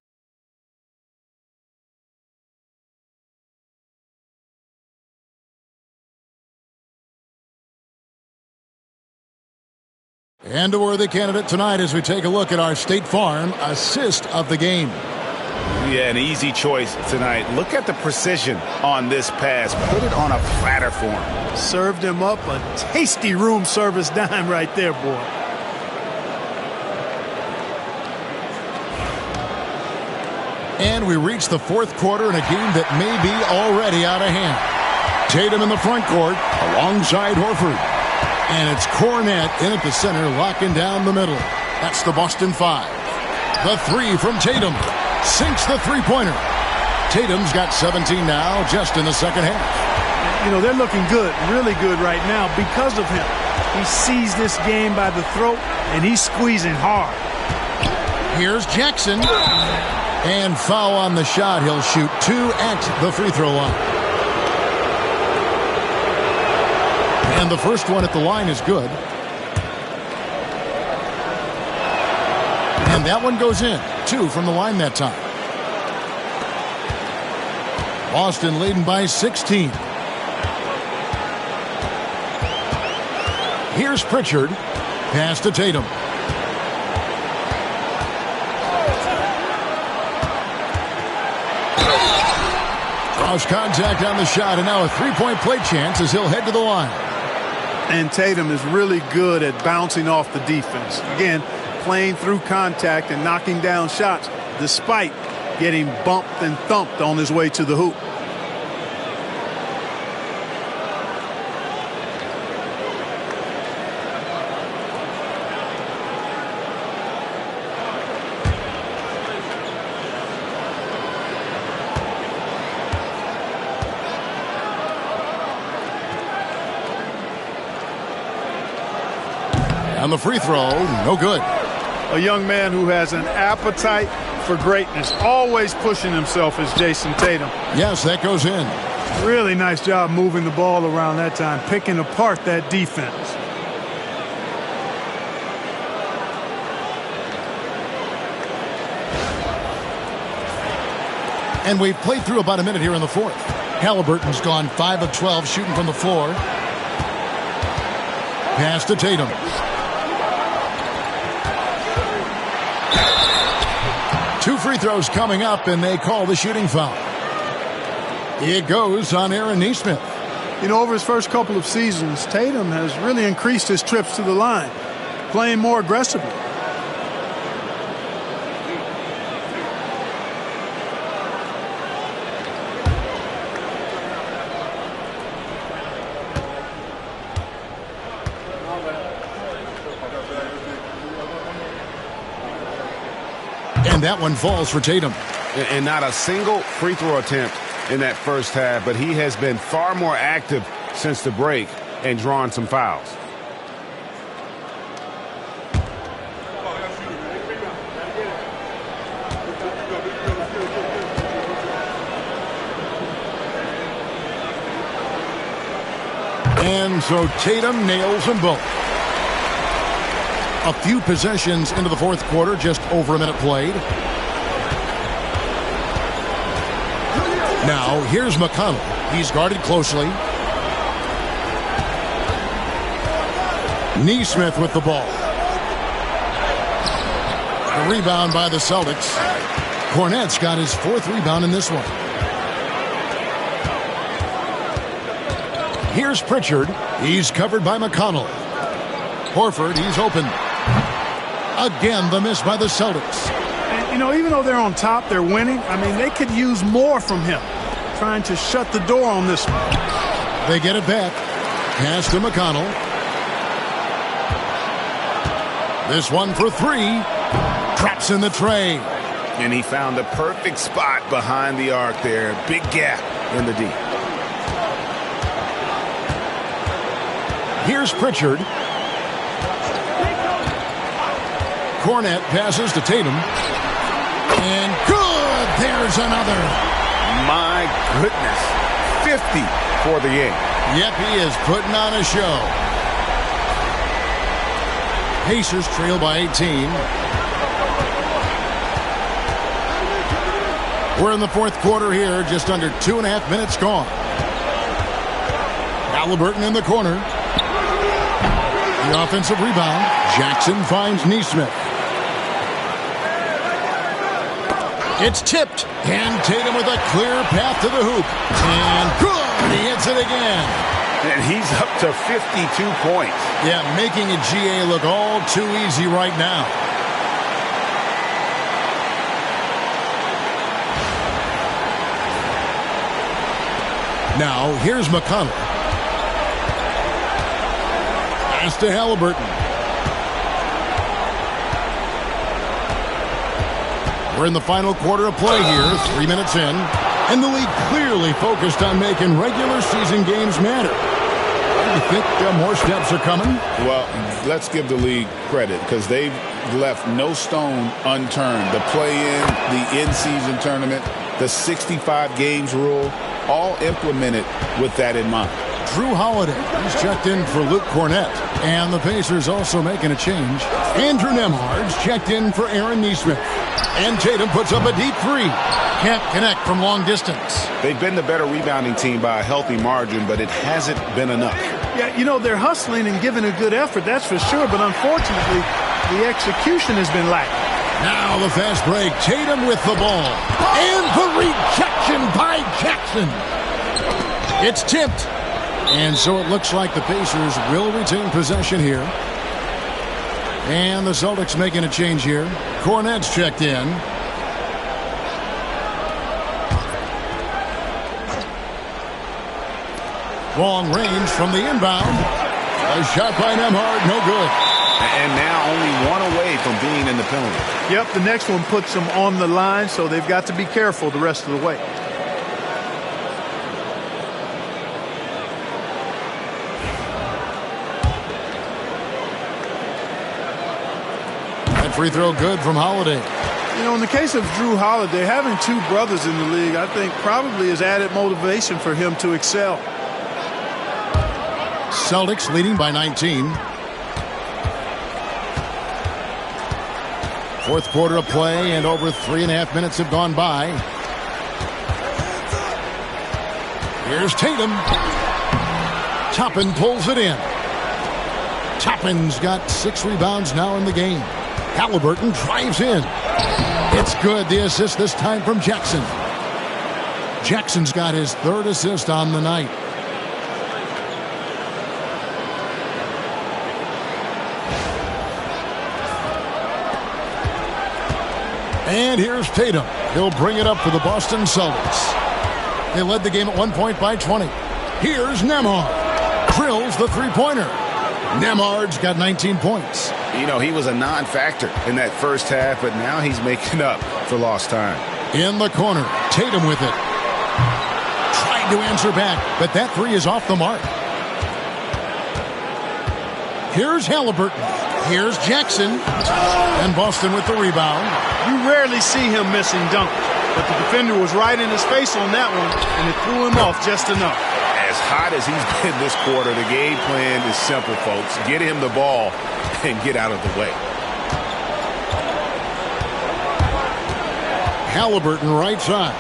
And a worthy candidate tonight as we take a look at our State Farm assist of the game. Yeah, an easy choice tonight. Look at the precision on this pass. Put it on a platter for him. Served him up a tasty room service dime right there, boy. And we reach the fourth quarter in a game that may be already out of hand. Tatum in the front court alongside Horford. And it's Cornette in at the center, locking down the middle. That's the Boston 5. The 3 from Tatum. Sinks the three-pointer. Tatum's got 17 now just in the second half. You know, they're looking good, really good right now because of him. He sees this game by the throat, and he's squeezing hard. Here's Jackson. And foul on the shot. He'll shoot 2 at the free throw line. And the first one at the line is good. And that one goes in. 2 from the line that time. Boston leading by 16. Here's Pritchard. Pass to Tatum. Cross contact on the shot, and now a three-point play chance as he'll head to the line. And Tatum is really good at bouncing off the defense. Again, playing through contact and knocking down shots despite getting bumped and thumped on his way to the hoop. On the free throw, no good. A young man who has an appetite for greatness, always pushing himself, is Jason Tatum. Yes, that goes in. Really nice job moving the ball around that time, picking apart that defense. And we've played through about a minute here in the fourth. Halliburton's gone 5 of 12 shooting from the floor. Pass to Tatum. Two free throws coming up, and they call the shooting foul. It goes on Aaron Nesmith. You know, over his first couple of seasons, Tatum has really increased his trips to the line, playing more aggressively. And that one falls for Tatum. And not a single free throw attempt in that first half, but he has been far more active since the break and drawn some fouls. And so Tatum nails them both. A few possessions into the fourth quarter, just over a minute played. Now, here's McConnell. He's guarded closely. Nesmith with the ball. The rebound by the Celtics. Cornette's got his 4th rebound in this one. Here's Pritchard. He's covered by McConnell. Horford, he's open. Again, the miss by the Celtics. And, you know, even though they're on top, they're winning. I mean, they could use more from him, trying to shut the door on this one. They get it back. Pass to McConnell. This one for 3. Traps in the tray. And he found the perfect spot behind the arc there. Big gap in the D. Here's Pritchard. Cornette passes to Tatum. And good! There's another. My goodness. 50 for the game. Yep, he is putting on a show. Pacers trail by 18. We're in the fourth quarter here, just under 2.5 minutes gone. Halliburton in the corner. The offensive rebound. Jackson finds Nesmith. It's tipped. And Tatum with a clear path to the hoop. And good! He hits it again. And he's up to 52 points. Yeah, making a GA look all too easy right now. Now, here's McConnell. Pass to Halliburton. We're in the final quarter of play here, 3 minutes in. And the league clearly focused on making regular season games matter. You think more steps are coming? Well, let's give the league credit because they've left no stone unturned. The play-in, the in-season tournament, the 65 games rule, all implemented with that in mind. Drew Holiday, he's checked in for Luke Cornett. And the Pacers also making a change. Andrew Nembhard's checked in for Aaron Nesmith. And Tatum puts up a deep three. Can't connect from long distance. They've been the better rebounding team by a healthy margin, but it hasn't been enough. Yeah, you know, they're hustling and giving a good effort, that's for sure. But unfortunately, the execution has been lacking. Now the fast break. Tatum with the ball. And the rejection by Jackson. It's tipped. And so it looks like the Pacers will retain possession here. And the Celtics making a change here. Cornett's checked in. Long range from the inbound. A shot by Nembhard, no good. And now only one away from being in the penalty. Yep, the next one puts them on the line, so they've got to be careful the rest of the way. That free throw good from Holiday. You know, in the case of Drew Holiday, having two brothers in the league, I think probably is added motivation for him to excel. Celtics leading by 19. Fourth quarter of play, and over 3.5 minutes have gone by. Here's Tatum. Toppin pulls it in. Toppin's got 6 rebounds now in the game. Halliburton drives in. It's good. The assist this time from Jackson. Jackson's got his 3rd assist on the night. And here's Tatum. He'll bring it up for the Boston Celtics. They led the game at 1 point by 20. Here's Nembhard. Drills the three-pointer. Nembhard's got 19 points. You know, he was a non-factor in that first half, but now he's making up for lost time. In the corner, Tatum with it. Tried to answer back, but that three is off the mark. Here's Halliburton. Here's Jackson. And Boston with the rebound. You rarely see him missing dunkers, but the defender was right in his face on that one, and it threw him off just enough. As hot as he's been this quarter, the game plan is simple, folks. Get him the ball and get out of the way. Halliburton right side.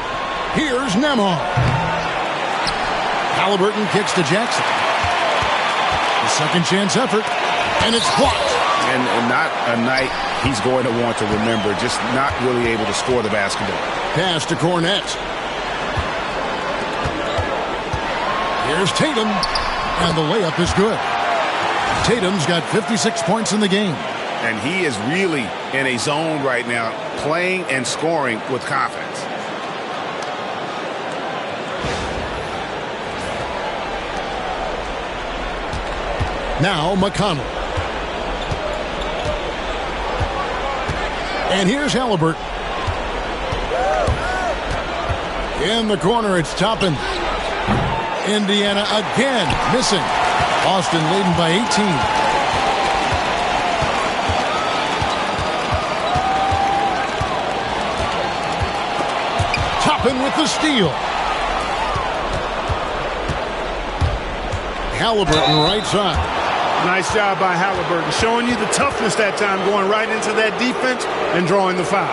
Here's Nembhard. Halliburton kicks to Jackson. The second chance effort, and it's blocked. And not a night he's going to want to remember, just not really able to score the basketball. Pass to Cornett. Here's Tatum, and the layup is good. Tatum's got 56 points in the game. And he is really in a zone right now, playing and scoring with confidence. Now McConnell. And here's Halliburton. In the corner, it's Toppin. Indiana again missing. Boston leading by 18. Toppin with the steal. Halliburton right side. Nice job by Halliburton, showing you the toughness that time, going right into that defense and drawing the foul.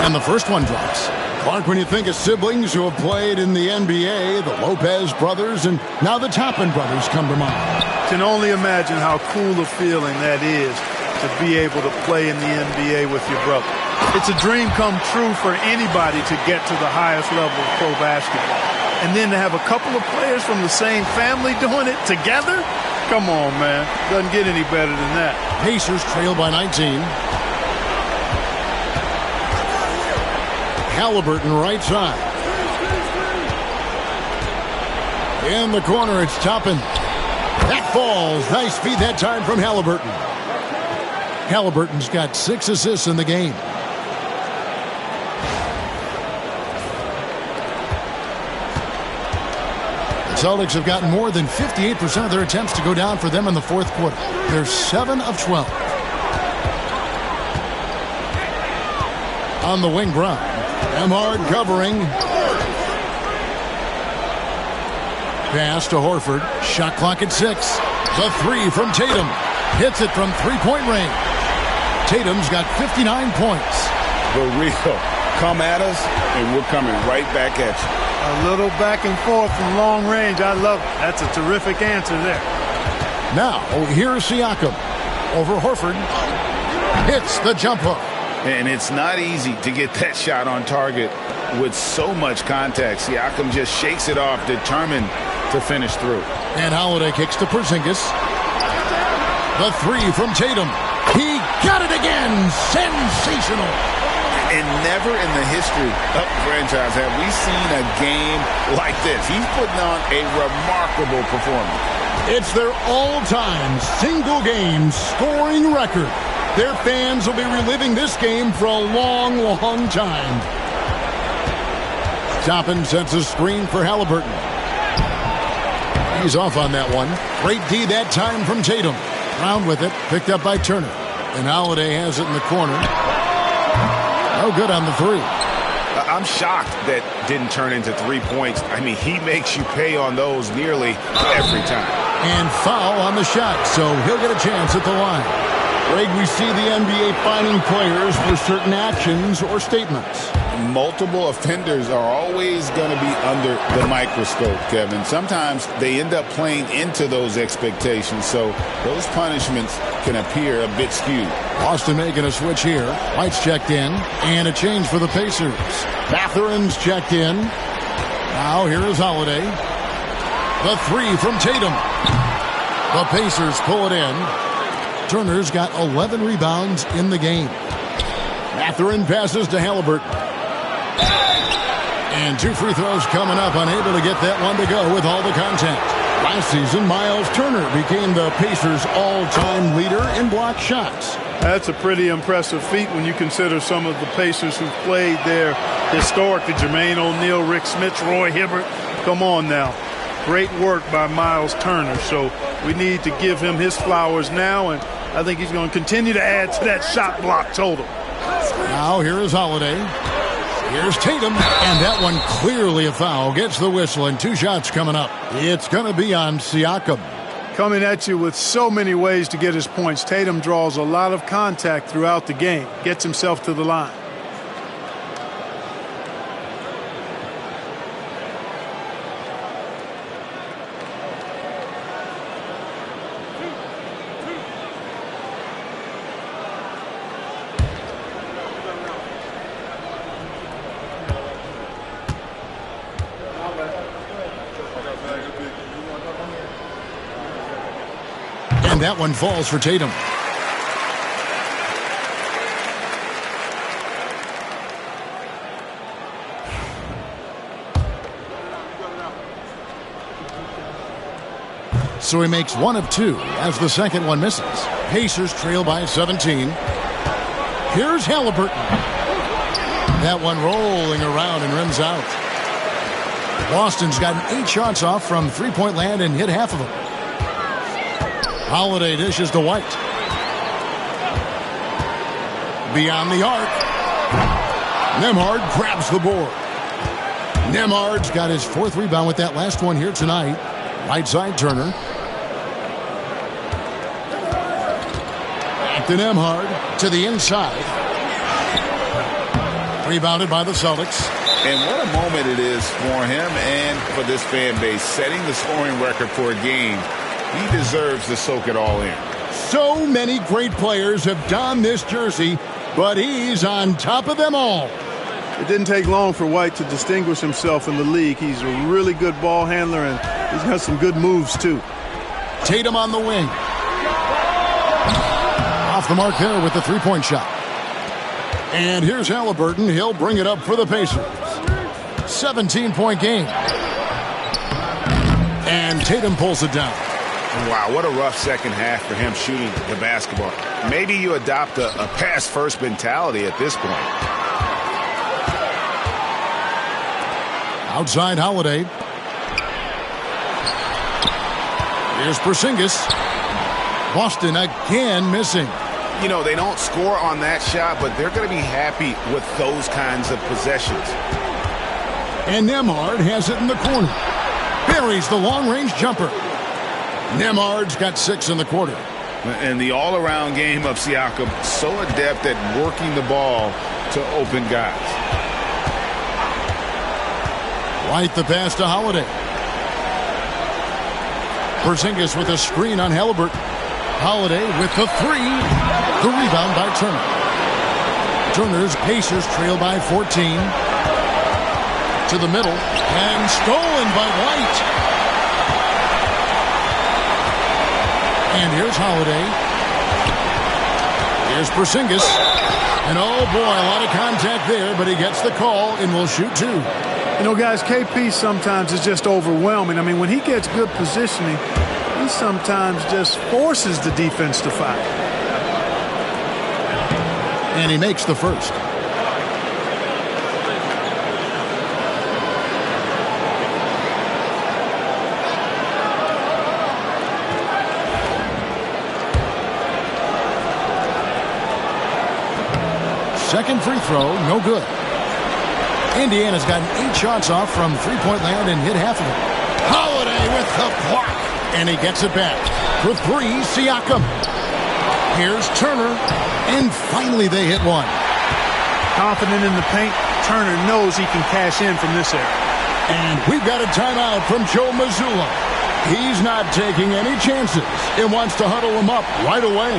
And the first one drops. Clark, when you think of siblings who have played in the NBA, the Lopez brothers, and now the Toppin brothers come to mind. Can only imagine how cool a feeling that is to be able to play in the NBA with your brother. It's a dream come true for anybody to get to the highest level of pro basketball. And then to have a couple of players from the same family doing it together? Come on, man. Doesn't get any better than that. Pacers trail by 19. Halliburton right side. In the corner, it's Toppin. That falls. Nice feed that time from Halliburton. Halliburton's got 6 assists in the game. The Celtics have gotten more than 58% of their attempts to go down for them in the fourth quarter. They're 7 of 12. On the wing, Brown. Nembhard covering. Pass to Horford. Shot clock at 6. The 3 from Tatum. Hits it from three-point range. Tatum's got 59 points. The real. Come at us, and we're coming right back at you. A little back and forth from long range. I love it. That's a terrific answer there. Now, here's Siakam. Over Horford. Hits the jump hook. And it's not easy to get that shot on target with so much contact. Siakam just shakes it off, determined to finish through. And Holiday kicks to Porzingis. The 3 from Tatum. He got it again. Sensational. And never in the history of the franchise have we seen a game like this. He's putting on a remarkable performance. It's their all-time single-game scoring record. Their fans will be reliving this game for a long, long time. Toppin sets a screen for Halliburton. He's off on that one. Great D that time from Tatum. Brown with it, picked up by Turner. And Holiday has it in the corner. No good on the 3. I'm shocked that didn't turn into 3 points. I mean, he makes you pay on those nearly every time. And foul on the shot, so he'll get a chance at the line. Greg, we see the NBA fining players for certain actions or statements. Multiple offenders are always going to be under the microscope, Kevin. Sometimes they end up playing into those expectations, so those punishments can appear a bit skewed. Boston making a switch here. White's checked in, and a change for the Pacers. Mathurin's checked in. Now here is Holiday. The 3 from Tatum. The Pacers pull it in. Turner's got 11 rebounds in the game. Mathurin passes to Halliburton. And 2 free throws coming up, unable to get that one to go with all the contact. Last season, Miles Turner became the Pacers' all-time leader in block shots. That's a pretty impressive feat when you consider some of the Pacers who've played there historically. Jermaine O'Neal, Rick Smits, Roy Hibbert. Come on now. Great work by Miles Turner. So we need to give him his flowers now, and I think he's going to continue to add to that shot block total. Now here is Holiday. Here's Tatum, and that one clearly a foul. Gets the whistle, and 2 shots coming up. It's going to be on Siakam. Coming at you with so many ways to get his points. Tatum draws a lot of contact throughout the game. Gets himself to the line. And that one falls for Tatum. So he makes 1 of 2 as the second one misses. Pacers trail by 17. Here's Halliburton. That one rolling around and rims out. Boston's gotten 8 shots off from three-point land and hit half of them. Holiday dishes to White. Beyond the arc. Nembhard grabs the board. Nembhard's got his 4th rebound with that last one here tonight. Right side Turner. Back to Nembhard. To the inside. Rebounded by the Celtics. And what a moment it is for him and for this fan base. Setting the scoring record for a game. He deserves to soak it all in. So many great players have donned this jersey, but he's on top of them all. It didn't take long for White to distinguish himself in the league. He's a really good ball handler, and he's got some good moves, too. Tatum on the wing. Off the mark there with the three-point shot. And here's Halliburton. He'll bring it up for the Pacers. 17-point game. And Tatum pulls it down. Wow, what a rough second half for him shooting the basketball. Maybe you adopt a pass-first mentality at this point. Outside Holiday. Here's Porzingis. Boston again missing. You know, they don't score on that shot, but they're going to be happy with those kinds of possessions. And Nembhard has it in the corner. Buries the long-range jumper. Nembhard's got 6 in the quarter. And the all-around game of Siakam, so adept at working the ball to open guys. White the pass to Holiday. Porzingis with a screen on Halliburton. Holiday with the 3. The rebound by Turner. Turner's Pacers trail by 14. To the middle. And stolen by White. And here's Holiday. Here's Porzingis. And oh boy, a lot of contact there, but he gets the call and will shoot 2. You know, guys, KP sometimes is just overwhelming. I mean, when he gets good positioning, he sometimes just forces the defense to foul. And he makes the first. Second free throw, no good. Indiana's gotten 8 shots off from three-point land and hit half of it. Holiday with the block. And he gets it back. For 3, Siakam. Here's Turner. And finally they hit one. Confident in the paint. Turner knows he can cash in from this area. And we've got a timeout from Joe Mazzulla. He's not taking any chances and wants to huddle him up right away.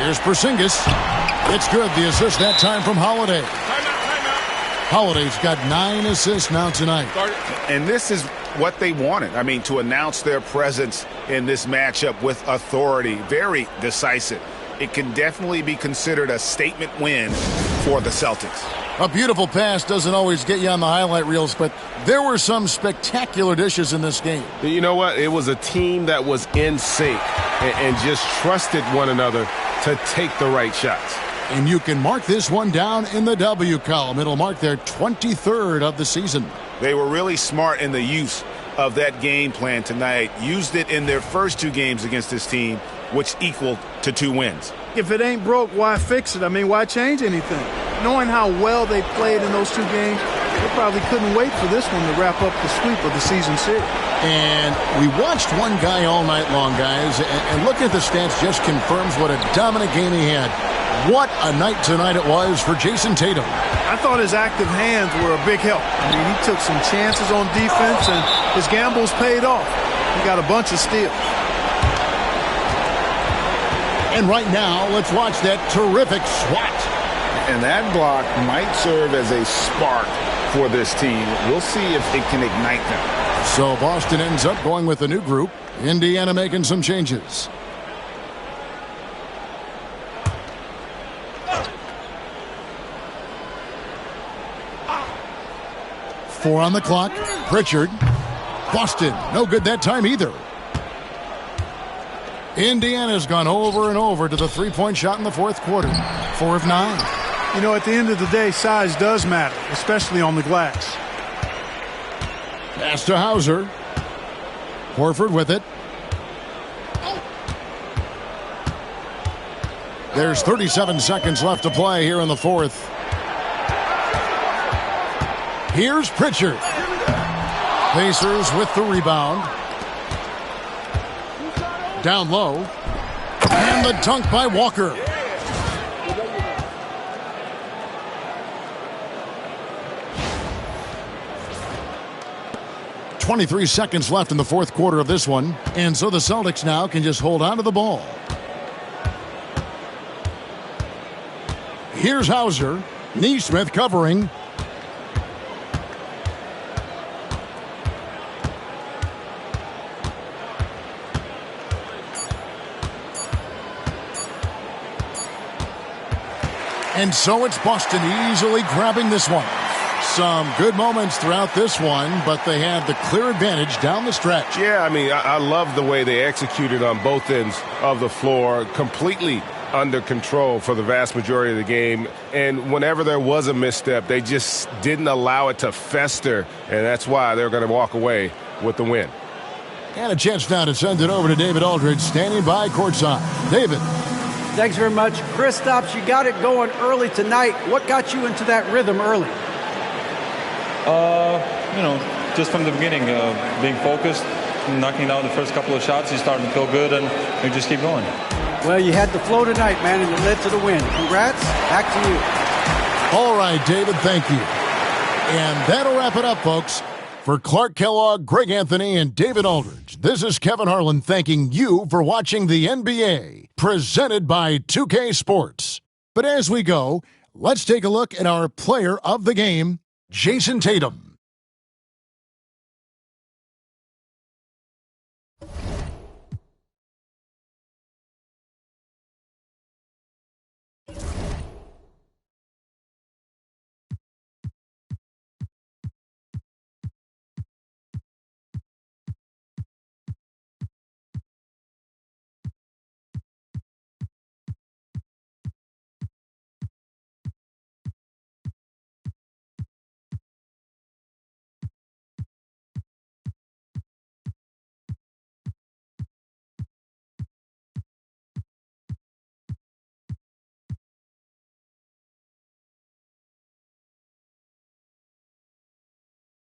Here's Porzingis. It's good. The assist that time from Holiday. Holiday's got 9 assists now tonight. And this is what they wanted. I mean, to announce their presence in this matchup with authority. Very decisive. It can definitely be considered a statement win for the Celtics. A beautiful pass doesn't always get you on the highlight reels, but there were some spectacular dishes in this game. You know what? It was a team that was in sync and just trusted one another to take the right shots. And you can mark this one down in the W column. It'll mark their 23rd of the season. They were really smart in the use of that game plan tonight. Used it in their first 2 games against this team, which equaled to 2 wins. If it ain't broke, why fix it? I mean, why change anything? Knowing how well they played in those 2 games, they probably couldn't wait for this one to wrap up the sweep of the season series. And we watched one guy all night long, guys, and looking at the stats just confirms what a dominant game he had. What a night tonight it was for Jason Tatum. I thought his active hands were a big help. I mean, he took some chances on defense, and his gambles paid off. He got a bunch of steals. And right now, let's watch that terrific swat. And that block might serve as a spark for this team. We'll see if it can ignite them. So Boston ends up going with a new group. Indiana making some changes. Four on the clock. Pritchard. Boston, no good that time either. Indiana's gone over and over to the three-point shot in the fourth quarter. 4 of 9. You know, at the end of the day, size does matter, especially on the glass. Pass to Hauser. Horford with it. There's 37 seconds left to play here in the fourth. Here's Pritchard. Pacers with the rebound. Down low. And the dunk by Walker. .23 seconds left in the fourth quarter of this one. And so the Celtics now can just hold on to the ball. Here's Hauser. Neesmith covering. And so it's Boston easily grabbing this one. Some good moments throughout this one, but they had the clear advantage down the stretch. Yeah, I mean, I love the way they executed on both ends of the floor, completely under control for the vast majority of the game. And whenever there was a misstep, they just didn't allow it to fester, and that's why they're going to walk away with the win. And a chance now to send it over to David Aldridge, standing by courtside. David. Thanks very much. Kristaps, you got it going early tonight. What got you into that rhythm early? Just from the beginning, being focused, knocking down the first couple of shots, you start to feel good, and you just keep going. Well, you had the flow tonight, man, and it led to the win. Congrats. Back to you. All right, David, thank you. And that'll wrap it up, folks. For Clark Kellogg, Greg Anthony, and David Aldridge, this is Kevin Harlan thanking you for watching the NBA, presented by 2K Sports. But as we go, let's take a look at our player of the game, Jason Tatum.